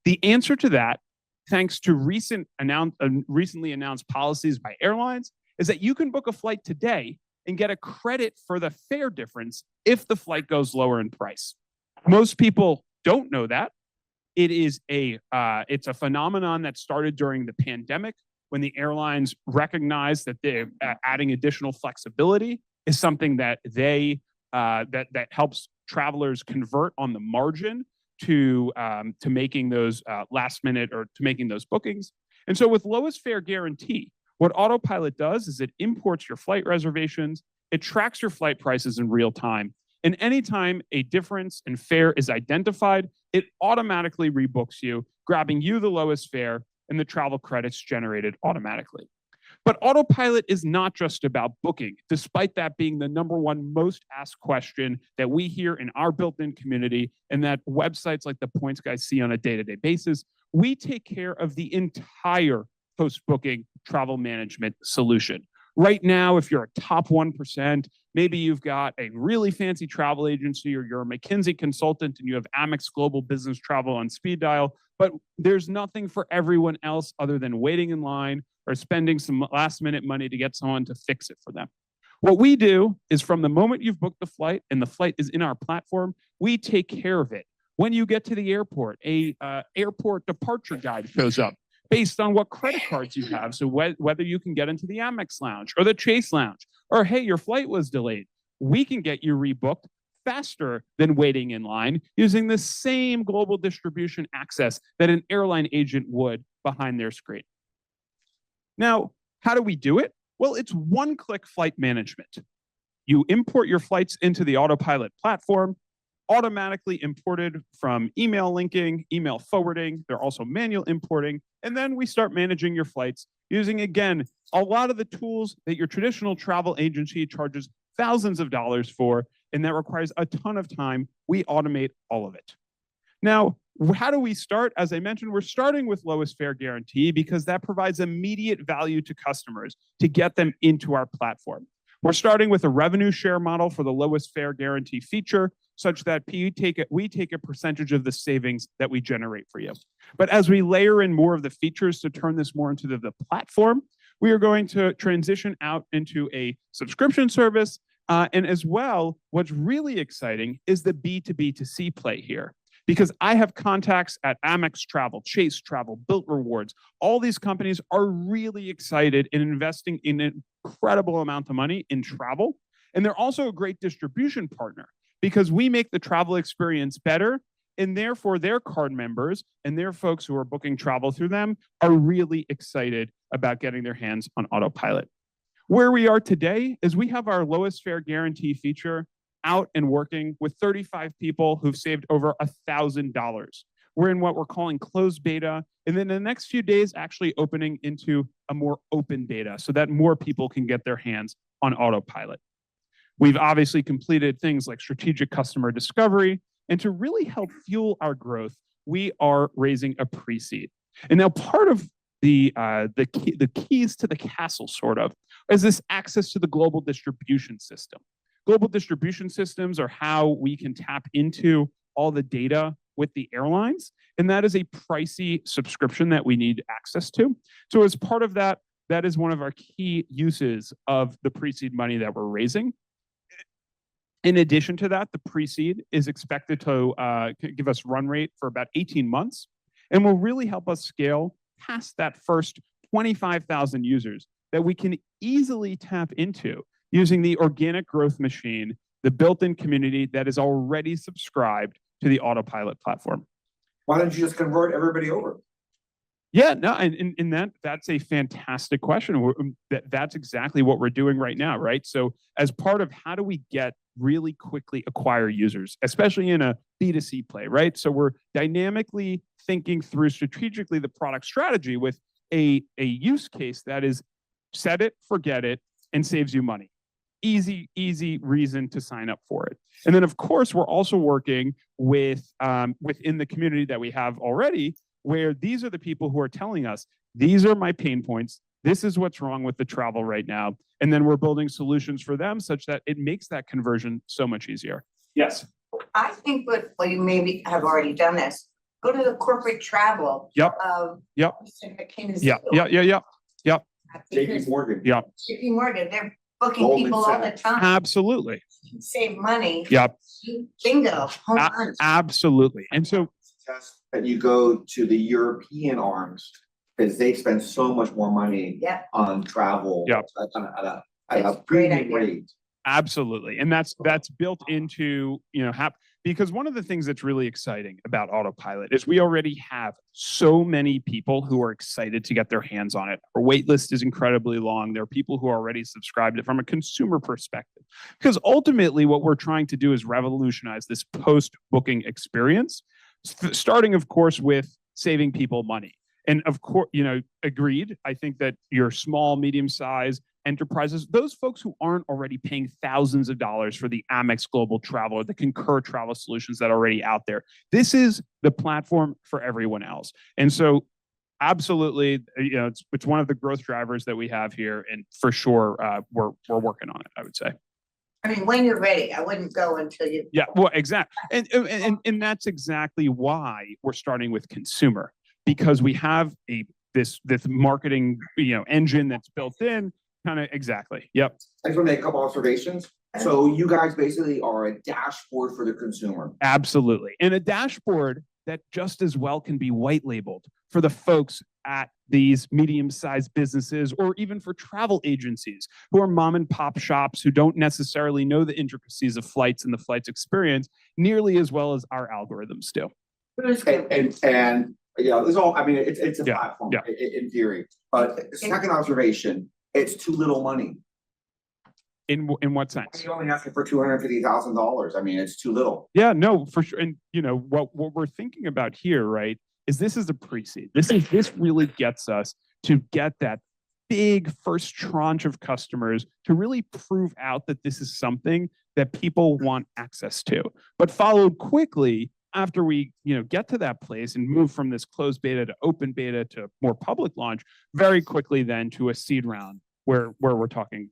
The answer to that, thanks to recently announced policies by airlines, is that you can book a flight today and get a credit for the fare difference if the flight goes lower in price. Most people don't know that. It's a phenomenon that started during the pandemic when the airlines recognized that they're adding additional flexibility is something that that helps travelers convert on the margin to making those last minute or to making those bookings. And so with lowest fare guarantee, what Autopilot does is it imports your flight reservations, it tracks your flight prices in real time, and anytime a difference in fare is identified, it automatically rebooks you, grabbing you the lowest fare and the travel credits generated automatically. But Autopilot is not just about booking, despite that being the #1 most asked question that we hear in our built-in community and that websites like the Points Guy see on a day-to-day basis. We take care of the entire post-booking travel management solution. Right now, if you're a top 1%, maybe you've got a really fancy travel agency or you're a McKinsey consultant and you have Amex Global Business Travel on speed dial, but there's nothing for everyone else other than waiting in line or spending some last minute money to get someone to fix it for them. What we do is from the moment you've booked the flight and the flight is in our platform, we take care of it. When you get to the airport, a airport departure guide shows up. based on what credit cards you have. So whether you can get into the Amex lounge or the Chase lounge, or hey, your flight was delayed, we can get you rebooked faster than waiting in line using the same global distribution access that an airline agent would behind their screen. Now, how do we do it? Well, it's one-click flight management. You import your flights into the Autopilot platform, automatically imported from email linking, email forwarding. They're also manual importing. And then we start managing your flights using, again, a lot of the tools that your traditional travel agency charges thousands of dollars for, and that requires a ton of time. We automate all of it. Now, how do we start? As I mentioned, we're starting with lowest fare guarantee because that provides immediate value to customers to get them into our platform. We're starting with a revenue share model for the lowest fare guarantee feature, such that we take a percentage of the savings that we generate for you. But as we layer in more of the features to turn this more into the platform, we are going to transition out into a subscription service. And as well, what's really exciting is the B2B2C play here. Because I have contacts at Amex Travel, Chase Travel, Built Rewards. All these companies are really excited in investing in an incredible amount of money in travel. And they're also a great distribution partner because we make the travel experience better. And therefore, their card members and their folks who are booking travel through them are really excited about getting their hands on Autopilot. Where we are today is we have our lowest fare guarantee feature out and working with 35 people who've saved over $1,000. We're in what we're calling closed beta, and then in the next few days, actually opening into a more open beta so that more people can get their hands on Autopilot. We've obviously completed things like strategic customer discovery, and to really help fuel our growth, we are raising a pre-seed. And now part of the keys to the castle, sort of, is this access to the global distribution system. Global distribution systems are how we can tap into all the data with the airlines, and that is a pricey subscription that we need access to. So as part of that, that is one of our key uses of the pre-seed money that we're raising. In addition to that, the pre-seed is expected to give us run rate for about 18 months, and will really help us scale past that first 25,000 users that we can easily tap into using the organic growth machine, the built-in community that is already subscribed to the Autopilot platform. Why don't you just convert everybody over? Yeah, no, and that's a fantastic question. That's exactly what we're doing right now, right? So as part of how do we get really quickly acquire users, especially in a B2C play, right? So we're dynamically thinking through strategically the product strategy with a use case that is set it, forget it, and saves you money. Easy reason to sign up for it. And then, of course, we're also working with within the community that we have already, where these are the people who are telling us, these are my pain points. This is what's wrong with the travel right now. And then we're building solutions for them such that it makes that conversion so much easier. Yes. I think well, you maybe have already done this. Go to the corporate travel. Yep. Yep. JP Morgan. Yep. JP Morgan, they're booking Goldman people all the Sachs. time. Absolutely. Save money. Yep. Bingo. Home run. Absolutely. And so Test that you go to the European arms because they spend so much more money on travel Yep. at a premium rate. Absolutely. And that's built into, because one of the things that's really exciting about Autopilot is we already have so many people who are excited to get their hands on it. Our wait list is incredibly long. There are people who are already subscribed from a consumer perspective. Because ultimately what we're trying to do is revolutionize this post-booking experience, starting, of course, with saving people money. And of course, agreed. I think that your small, medium-sized enterprises, those folks who aren't already paying thousands of dollars for the Amex Global Travel or the Concur travel solutions that are already out there, this is the platform for everyone else. And so absolutely, it's one of the growth drivers that we have here. And for sure, we're working on it, I would say. I mean, when you're ready, I wouldn't go until you. Yeah, well, exactly. And that's exactly why we're starting with consumer, because we have this marketing, engine that's built in. Kind of exactly. Yep. I just want to make a couple observations. So you guys basically are a dashboard for the consumer. Absolutely. And a dashboard that just as well can be white labeled for the folks at these medium-sized businesses, or even for travel agencies who are mom and pop shops who don't necessarily know the intricacies of flights and the flights experience nearly as well as our algorithms do. And yeah, this all, I mean, it's a Yeah, platform yeah. in theory, but second observation, it's too little money. In what sense? You're only asking for $250,000. I mean, it's too little. Yeah, no, for sure. And you know what we're thinking about here, right? Is this is a pre-seed. This really gets us to get that big first tranche of customers to really prove out that this is something that people want access to, but followed quickly after we get to that place and move from this closed beta to open beta to more public launch, very quickly then to a seed round where we're talking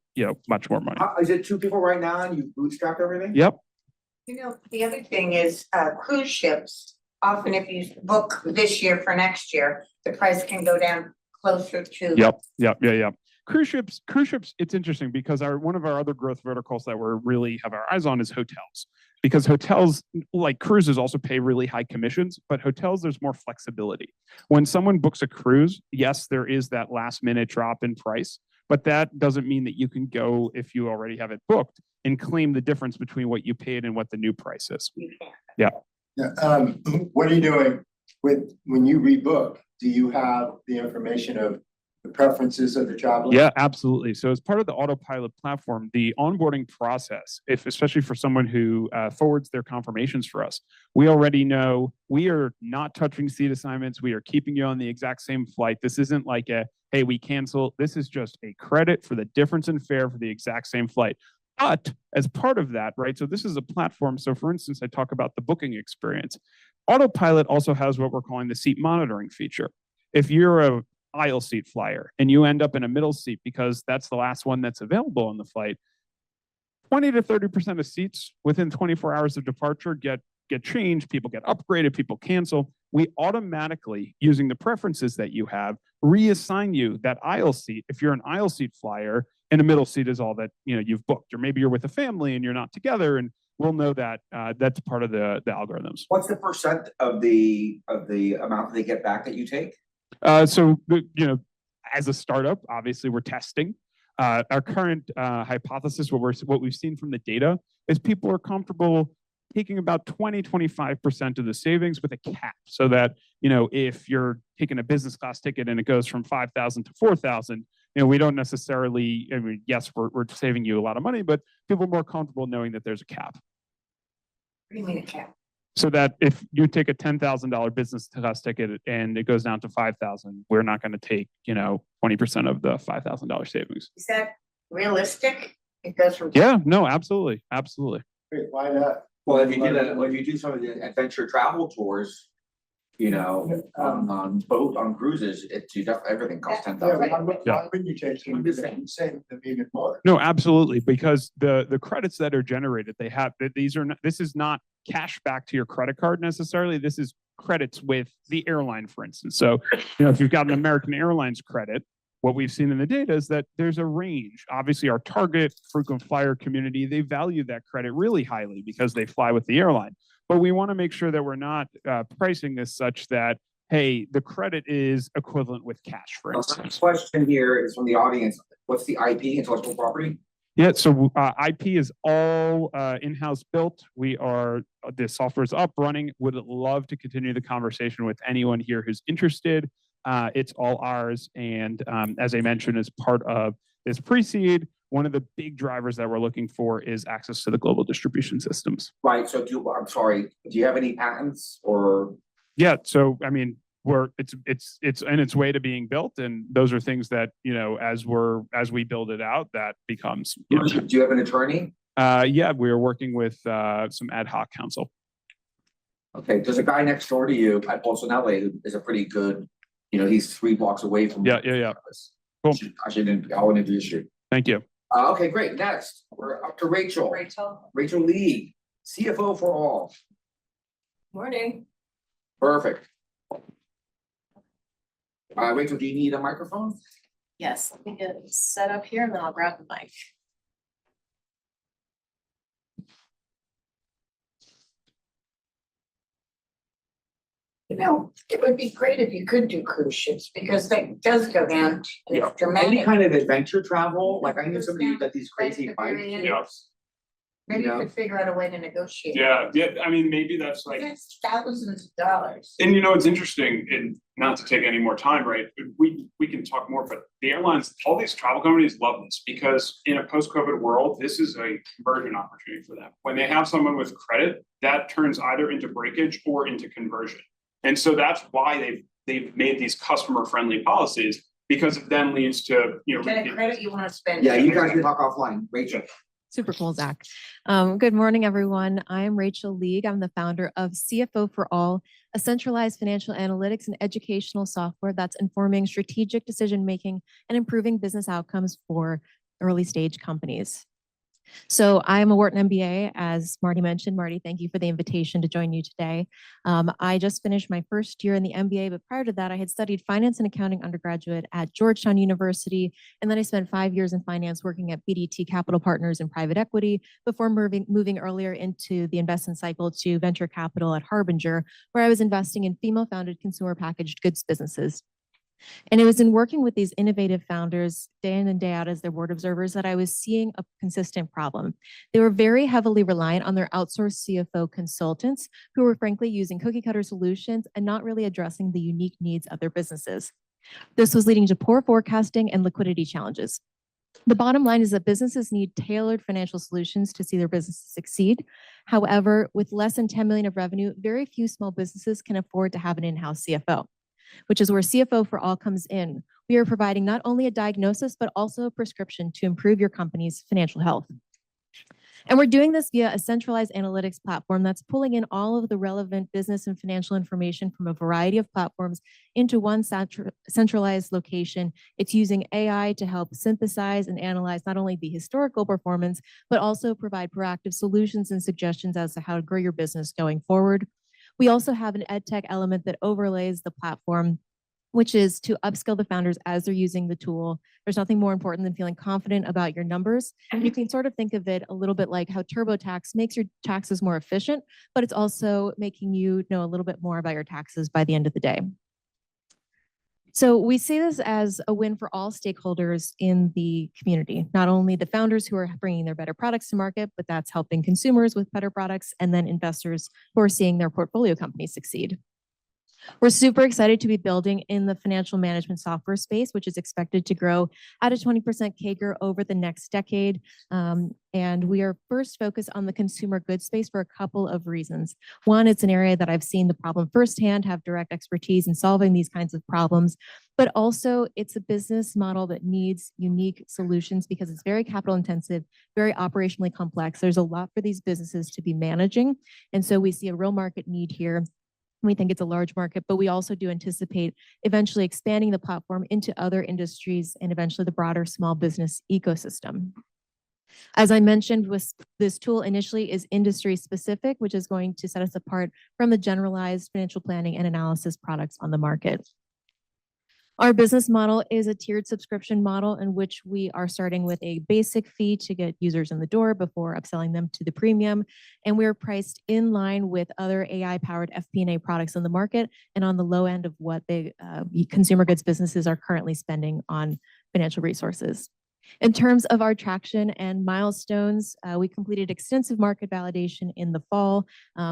much more money. Is it 2 people right now and you bootstrapped everything? Yep. The other thing is cruise ships. Often if you book this year for next year, the price can go down closer to. Yep. Cruise ships, it's interesting because one of our other growth verticals that we're really have our eyes on is hotels. Because hotels, like cruises, also pay really high commissions, but hotels, there's more flexibility. When someone books a cruise, yes, there is that last minute drop in price, but that doesn't mean that you can go, if you already have it booked, and claim the difference between what you paid and what the new price is. Yeah. What are you doing when you rebook? Do you have the information of the preferences of the traveler? Yeah, absolutely. So as part of the Autopilot platform, the onboarding process, especially for someone who forwards their confirmations for us, we already know we are not touching seat assignments. We are keeping you on the exact same flight. This isn't like hey, we cancel. This is just a credit for the difference in fare for the exact same flight. But as part of that, right, so this is a platform. So for instance, I talk about the booking experience. Autopilot also has what we're calling the seat monitoring feature. If you're a aisle seat flyer and you end up in a middle seat because that's the last one that's available on the flight, 20 to 30% of seats within 24 hours of departure get changed, people get upgraded, people cancel. We automatically, using the preferences that you have, reassign you that aisle seat. If you're an aisle seat flyer and a middle seat is all that you've booked, or maybe you're with a family and you're not together, and we'll know that that's part of the algorithms. What's the percent of the amount that they get back that you take? So as a startup, obviously we're testing. Our current hypothesis, what we've seen from the data, is people are comfortable taking about 20-25% of the savings with a cap, so that if you're taking a business class ticket and it goes from 5,000 to 4,000, we don't necessarily. I mean, yes, we're saving you a lot of money, but people are more comfortable knowing that there's a cap. What do you mean a cap? So that if you take a $10,000 business class ticket and it goes down to 5,000, we're not going to take 20% of the $5,000 savings. Is that realistic? It goes from. Yeah, no, absolutely. Wait, why not? Well, if you do some of the adventure travel tours, on cruises, everything costs $10,000. Why wouldn't you take and save them even more? No, absolutely, because the credits that are generated, this is not cash back to your credit card necessarily. This is credits with the airline, for instance. So, if you've got an American Airlines credit, what we've seen in the data is that there's a range. Obviously, our target frequent flyer community, they value that credit really highly because they fly with the airline. But we want to make sure that we're not pricing this such that, hey, the credit is equivalent with cash, for instance. The question here is from the audience. What's the IP, intellectual property? Yeah, so IP is all in-house built. The software is up, running. Would love to continue the conversation with anyone here who's interested. It's all ours. And as I mentioned, as part of this pre-seed, one of the big drivers that we're looking for is access to the global distribution systems. Right. So do you have any patents or? Yeah. So, I mean, it's in its way to being built. And those are things that, as we build it out, that becomes. Do you have an attorney? Yeah, we are working with some ad hoc counsel. Okay. There's a guy next door to you at Bolsonaro who is a pretty good, he's 3 blocks away from. Yeah. Cool. I will introduce you. Thank you. Okay, great. Next, we're up to Rachel. Rachel Lee, CFO For All. Morning. Perfect. Rachel, do you need a microphone? Yes, let me get set up here and then I'll grab the mic. You know, it would be great if you could do cruise ships because that does go down and Yeah, it's dramatic. any kind of adventure travel, like I knew somebody that these crazy bike trips. Maybe you you know? could figure out a way to negotiate. Yeah, I mean, maybe that's like, That's thousands of dollars. and it's interesting, and not to take any more time, right? But we can talk more, but the airlines, all these travel companies love this because in a post-COVID world, this is a conversion opportunity for them. When they have someone with credit, that turns either into breakage or into conversion. And so that's why they've made these customer-friendly policies, because it then leads to, Get a credit you wanna spend. Yeah, you guys can talk offline, Rachel. Super cool, Zach. Good morning, everyone. I'm Rachel League. I'm the founder of CFO For All, a centralized financial analytics and educational software that's informing strategic decision-making and improving business outcomes for early stage companies. So I'm a Wharton MBA, as Marty mentioned. Marty, thank you for the invitation to join you today. I just finished my first year in the MBA, but prior to that, I had studied finance and accounting undergraduate at Georgetown University. And then I spent 5 years in finance working at BDT Capital Partners in private equity before moving earlier into the investment cycle to venture capital at Harbinger, where I was investing in female-founded consumer packaged goods businesses. And it was in working with these innovative founders day in and day out as their board observers that I was seeing a consistent problem. They were very heavily reliant on their outsourced CFO consultants who were frankly using cookie cutter solutions and not really addressing the unique needs of their businesses. This was leading to poor forecasting and liquidity challenges. The bottom line is that businesses need tailored financial solutions to see their businesses succeed. However, with less than 10 million of revenue, very few small businesses can afford to have an in-house CFO, which is where CFO For All comes in. We are providing not only a diagnosis, but also a prescription to improve your company's financial health. And we're doing this via a centralized analytics platform that's pulling in all of the relevant business and financial information from a variety of platforms into one centralized location. It's using AI to help synthesize and analyze not only the historical performance, but also provide proactive solutions and suggestions as to how to grow your business going forward. We also have an ed tech element that overlays the platform, which is to upskill the founders as they're using the tool. There's nothing more important than feeling confident about your numbers. And you can sort of think of it a little bit like how TurboTax makes your taxes more efficient, but it's also making you know a little bit more about your taxes by the end of the day. So we see this as a win for all stakeholders in the community, not only the founders who are bringing their better products to market, but that's helping consumers with better products and then investors who are seeing their portfolio companies succeed. We're super excited to be building in the financial management software space, which is expected to grow at a 20% CAGR over the next decade. And we are first focused on the consumer goods space for a couple of reasons. One, it's an area that I've seen the problem firsthand, have direct expertise in solving these kinds of problems, but also it's a business model that needs unique solutions because it's very capital intensive, very operationally complex. There's a lot for these businesses to be managing. And so we see a real market need here. We think it's a large market, but we also do anticipate eventually expanding the platform into other industries and eventually the broader small business ecosystem. As I mentioned, this tool initially is industry specific, which is going to set us apart from the generalized financial planning and analysis products on the market. Our business model is a tiered subscription model in which we are starting with a basic fee to get users in the door before upselling them to the premium. And we're priced in line with other AI-powered FP&A products on the market and on the low end of what the consumer goods businesses are currently spending on financial resources. In terms of our traction and milestones, we completed extensive market validation in the fall.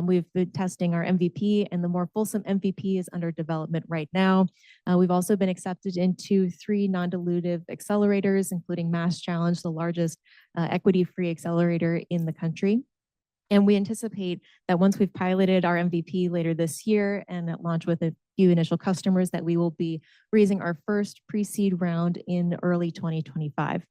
We've been testing our MVP, and the more fulsome MVP is under development right now. We've also been accepted into 3 non-dilutive accelerators, including Mass Challenge, the largest equity-free accelerator in the country. And we anticipate that once we've piloted our MVP later this year and at launch with a few initial customers, that we will be raising our first pre-seed round in early 2025.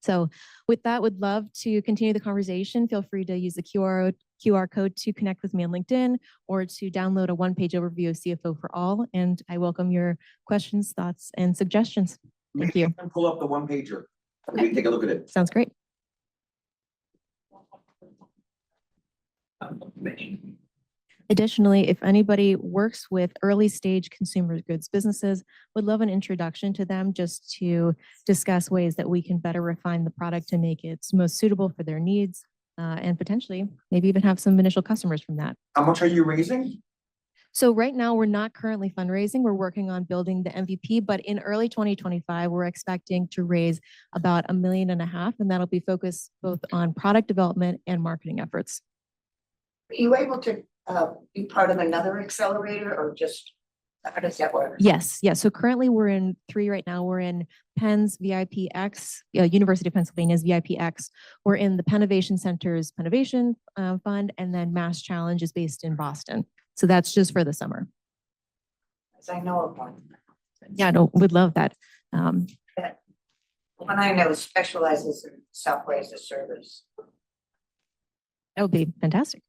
So with that, would love to continue the conversation. Feel free to use the QR code to connect with me on LinkedIn or to download a one-page overview of CFO For All. And I welcome your questions, thoughts, and suggestions. Thank you. Pull up the one pager. We can take a look at it. Sounds great. Additionally, if anybody works with early stage consumer goods businesses, would love an introduction to them just to discuss ways that we can better refine the product to make it most suitable for their needs and potentially maybe even have some initial customers from that. How much are you raising? So right now, we're not currently fundraising. We're working on building the MVP, but in early 2025, we're expecting to raise about $1.5 million, and that'll be focused both on product development and marketing efforts. Are you able to be part of another accelerator or just, how does that work? Yes, yes. So currently we're in 3 right now. We're in Penn's VIPX, University of Pennsylvania's VIPX. We're in the Pennovation Center's Pennovation Fund, and then Mass Challenge is based in Boston. So that's just for the summer. As I know of one. Yeah, no, would love that. One I know specializes in software as a service. That would be fantastic.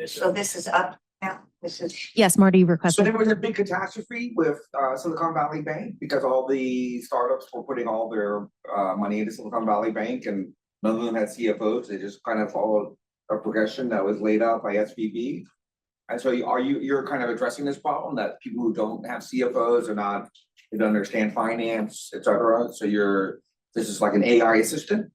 So this is up now, this is. Yes, Marty, you So requested. there was a big catastrophe with Silicon Valley Bank because all the startups were putting all their money into Silicon Valley Bank and none of them had CFOs. They just kind of followed a progression that was laid out by SVB. And so you're kind of addressing this problem that people who don't have CFOs are not, they don't understand finance, et cetera. So this is like an AI assistant.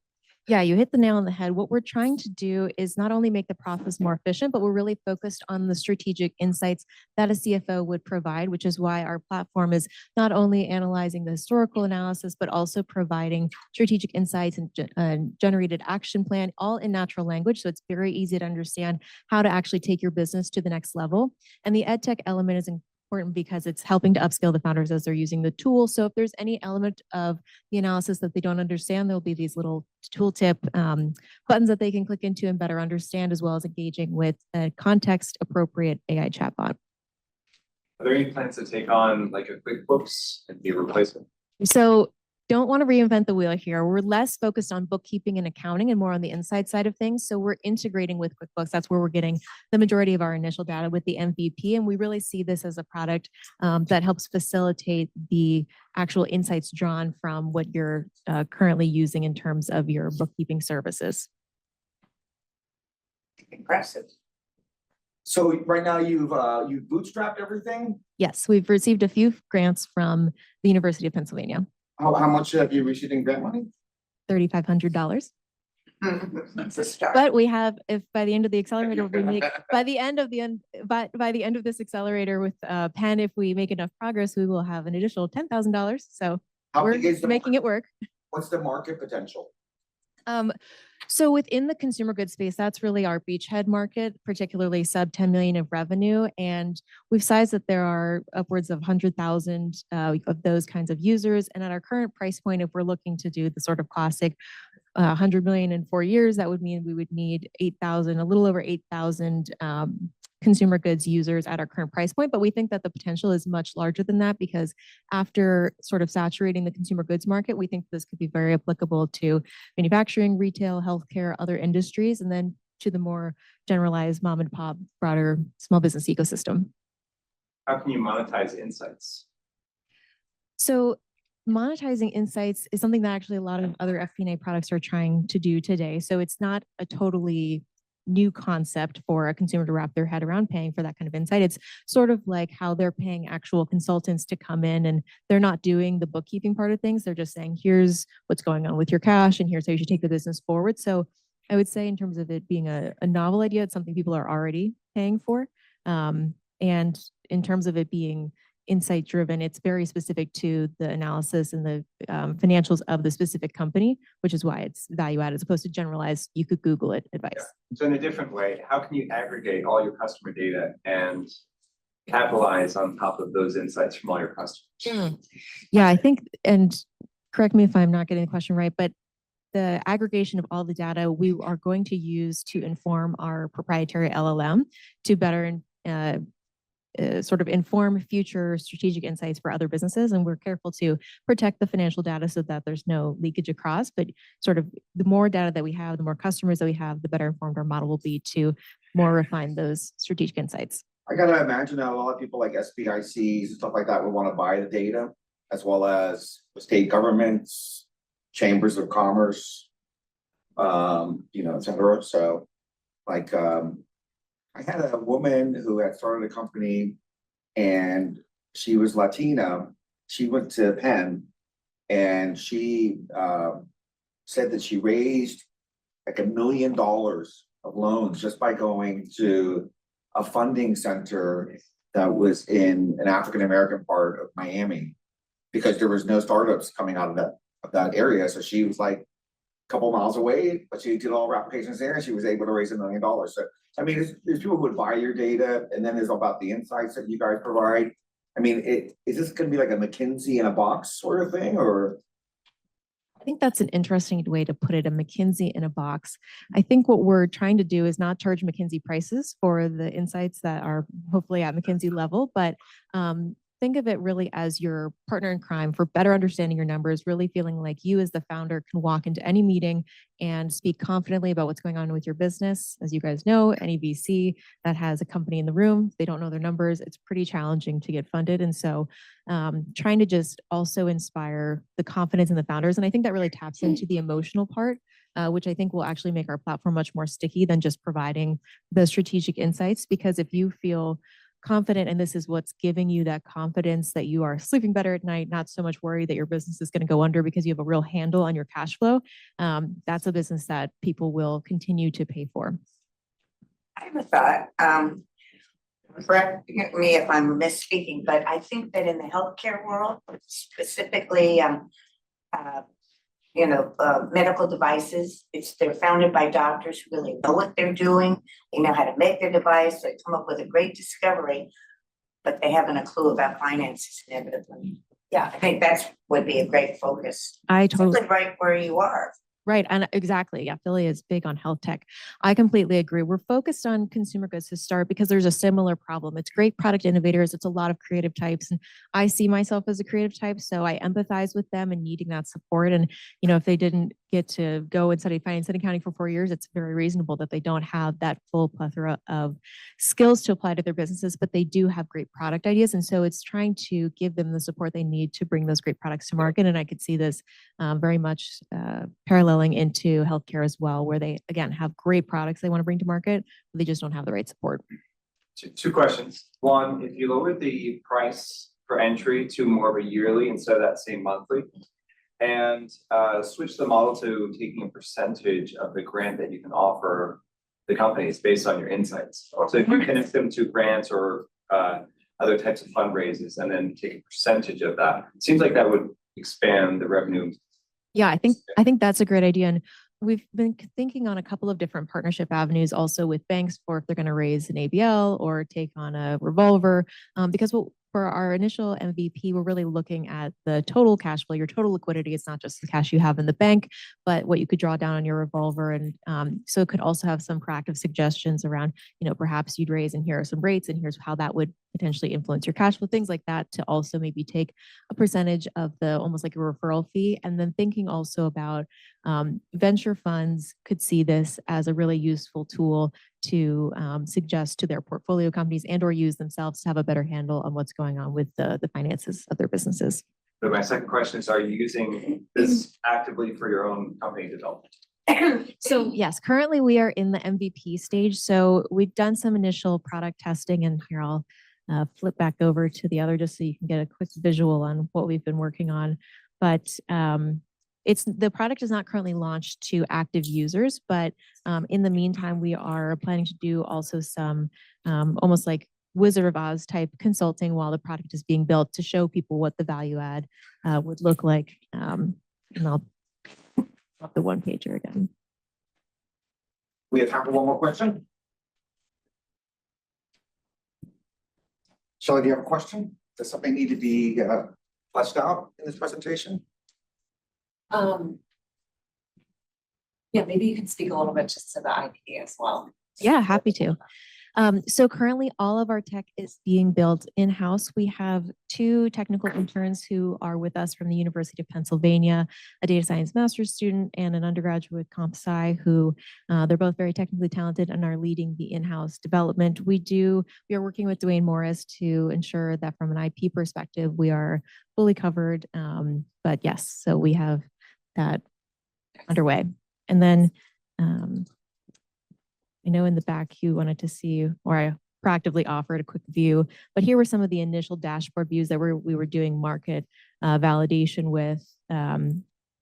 Yeah, you hit the nail on the head. What we're trying to do is not only make the process more efficient, but we're really focused on the strategic insights that a CFO would provide, which is why our platform is not only analyzing the historical analysis, but also providing strategic insights and generated action plan, all in natural language. So it's very easy to understand how to actually take your business to the next level. And the EdTech element is important because it's helping to upskill the founders as they're using the tool. So if there's any element of the analysis that they don't understand, there'll be these little tooltip buttons that they can click into and better understand, as well as engaging with a context appropriate AI chatbot. Are there any plans to take on like a QuickBooks and be a replacement? So don't want to reinvent the wheel here. We're less focused on bookkeeping and accounting and more on the inside side of things. So we're integrating with QuickBooks. That's where we're getting the majority of our initial data with the MVP. And we really see this as a product that helps facilitate the actual insights drawn from what you're currently using in terms of your bookkeeping services. Impressive. So right now you've bootstrapped everything. Yes, we've received a few grants from the University of Pennsylvania. How much have you received in grant money? $3,500. It's a start. But we have, if by the end of the accelerator, we make, by the end of this accelerator with Penn, if we make enough progress, we will have an additional $10,000. So How we're big is the making it work. What's the market potential? So within the consumer goods space, that's really our beachhead market, particularly sub 10 million of revenue. And we've sized that there are upwards of 100,000 of those kinds of users. And at our current price point, if we're looking to do the sort of classic 100 million in 4 years, that would mean we would need 8,000, a little over 8,000 consumer goods users at our current price point. But we think that the potential is much larger than that, because after sort of saturating the consumer goods market, we think this could be very applicable to manufacturing, retail, healthcare, other industries, and then to the more generalized mom and pop, broader small business ecosystem. How can you monetize insights? So monetizing insights is something that actually a lot of other FP&A products are trying to do today. So it's not a totally new concept for a consumer to wrap their head around paying for that kind of insight. It's sort of like how they're paying actual consultants to come in, and they're not doing the bookkeeping part of things. They're just saying, here's what's going on with your cash, and here's how you should take the business forward. So I would say in terms of it being a novel idea, it's something people are already paying for. And in terms of it being insight driven, it's very specific to the analysis and the financials of the specific company, which is why it's value added as opposed to generalized, you could Google it advice. Yeah. So in a different way, how can you aggregate all your customer data and capitalize on top of those insights from all your customers? Yeah, I think, and correct me if I'm not getting the question right, but the aggregation of all the data we are going to use to inform our proprietary LLM to better sort of inform future strategic insights for other businesses. And we're careful to protect the financial data so that there's no leakage across, but sort of the more data that we have, the more customers that we have, the better informed our model will be to more refine those strategic insights. I gotta imagine that a lot of people like SBICs and stuff like that would want to buy the data, as well as the state governments, chambers of commerce, et cetera. So like, I had a woman who had started a company and she was Latina. She went to Penn and she said that she raised like $1 million of loans just by going to a funding center that was in an African-American part of Miami, because there was no startups coming out of that area. So she was like a couple miles away, but she did all her applications there and she was able to raise $1 million. So I mean, there's people who would buy your data, and then there's about the insights that you guys provide. I mean, is this gonna be like a McKinsey in a box sort of thing, or? I think that's an interesting way to put it, a McKinsey in a box. I think what we're trying to do is not charge McKinsey prices for the insights that are hopefully at McKinsey level, but think of it really as your partner in crime for better understanding your numbers, really feeling like you as the founder can walk into any meeting and speak confidently about what's going on with your business. As you guys know, any VC that has a company in the room, they don't know their numbers, it's pretty challenging to get funded. And so trying to just also inspire the confidence in the founders. And I think that really taps into the emotional part, which I think will actually make our platform much more sticky than just providing the strategic insights. Because if you feel confident and this is what's giving you that confidence that you are sleeping better at night, not so much worried that your business is going to go under because you have a real handle on your cash flow, that's a business that people will continue to pay for. I have a thought. Correct me if I'm misspeaking, but I think that in the healthcare world, specifically, medical devices, they're founded by doctors who really know what they're doing. They know how to make the device. They come up with a great discovery, but they haven't a clue about finances inevitably. Yeah, I think that would be a great focus. I totally Simply right where you are. Right. And exactly. Yeah. Philly is big on health tech. I completely agree. We're focused on consumer goods to start because there's a similar problem. It's great product innovators. It's a lot of creative types. And I see myself as a creative type. So I empathize with them and needing that support. And, if they didn't get to go and study finance and accounting for 4 years, it's very reasonable that they don't have that full plethora of skills to apply to their businesses, but they do have great product ideas. And so it's trying to give them the support they need to bring those great products to market. And I could see this very much paralleling into healthcare as well, where they, again, have great products they want to bring to market, but they just don't have the right support. Two questions. One, if you lower the price for entry to more of a yearly instead of that same monthly, and switch the model to taking a percentage of the grant that you can offer the companies based on your insights. So if you connect them to grants or other types of fundraisers and then take a percentage of that, it seems like that would expand the revenue. Yeah, I think that's a great idea. And we've been thinking on a couple of different partnership avenues also with banks for if they're going to raise an ABL or take on a revolver, because for our initial MVP, we're really looking at the total cash flow, your total liquidity. It's not just the cash you have in the bank, but what you could draw down on your revolver. And so it could also have some proactive suggestions around, perhaps you'd raise and here are some rates and here's how that would potentially influence your cash flow, things like that, to also maybe take a percentage of the almost like a referral fee. And then thinking also about venture funds could see this as a really useful tool to suggest to their portfolio companies and or use themselves to have a better handle on what's going on with the finances of their businesses. But my second question is, are you using this actively for your own company development? So yes, currently we are in the MVP stage. So we've done some initial product testing, and here I'll flip back over to the other just so you can get a quick visual on what we've been working on. But the product is not currently launched to active users, but in the meantime, we are planning to do also some almost like Wizard of Oz type consulting while the product is being built to show people what the value add would look like. And I'll pop the one pager again. We have time for one more question. Shelly, do you have a question? Does something need to be fleshed out in this presentation? Yeah, maybe you can speak a little bit just to the IP as well. Yeah, happy to. So currently all of our tech is being built in-house. We have 2 technical interns who are with us from the University of Pennsylvania, a data science master's student and an undergraduate comp sci who they're both very technically talented and are leading the in-house development. We are working with Dwayne Morris to ensure that from an IP perspective, we are fully covered. But yes, so we have that underway. And then I know in the back you wanted to see, or I proactively offered a quick view, but here were some of the initial dashboard views that we were doing market validation with.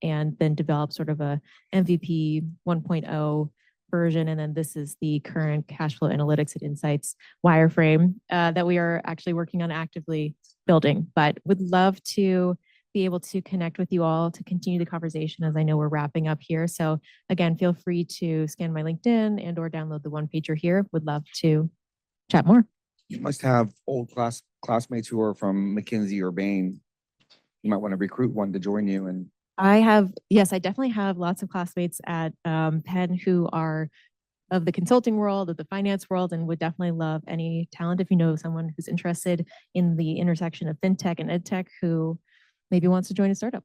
and then develop sort of a MVP 1.0 version. And then this is the current cash flow analytics and insights wireframe that we are actually working on actively building, but would love to be able to connect with you all to continue the conversation as I know we're wrapping up here. So again, feel free to scan my LinkedIn and or download the one pager here. Would love to chat more. You must have old classmates who are from McKinsey or Bain. You might want to recruit one to join you and. Yes, I definitely have lots of classmates at Penn who are of the consulting world, of the finance world, and would definitely love any talent if you know someone who's interested in the intersection of fintech and edtech who maybe wants to join a startup.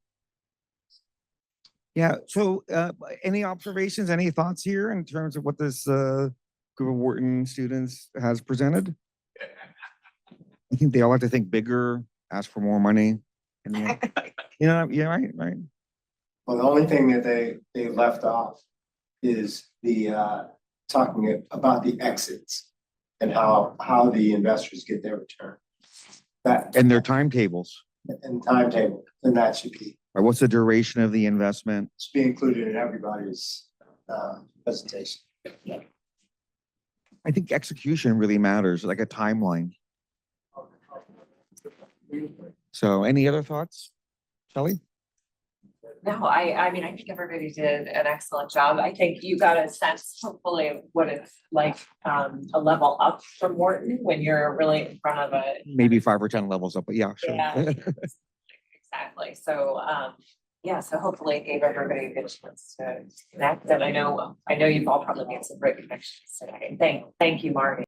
Yeah, so any observations, any thoughts here in terms of what this group of Wharton students has presented? I think they all have to think bigger, ask for more money. And, yeah, right. Well, the only thing that they left off is the talking about the exits and how the investors get their return. That And their timetables. and timetable, and that should be Right, what's the duration of the investment? should be included in everybody's presentation. I think execution really matters, like a timeline. So any other thoughts, Shelly? No, I mean, I think everybody did an excellent job. I think you got a sense, hopefully, of what it's like, a level up from Wharton when you're really in front of a. Maybe 5 or 10 levels up, but yeah, sure. Yeah, exactly. So, yeah, so hopefully it gave everybody a good chance to connect. And I know you've all probably made some great connections today. Thank you, Marty.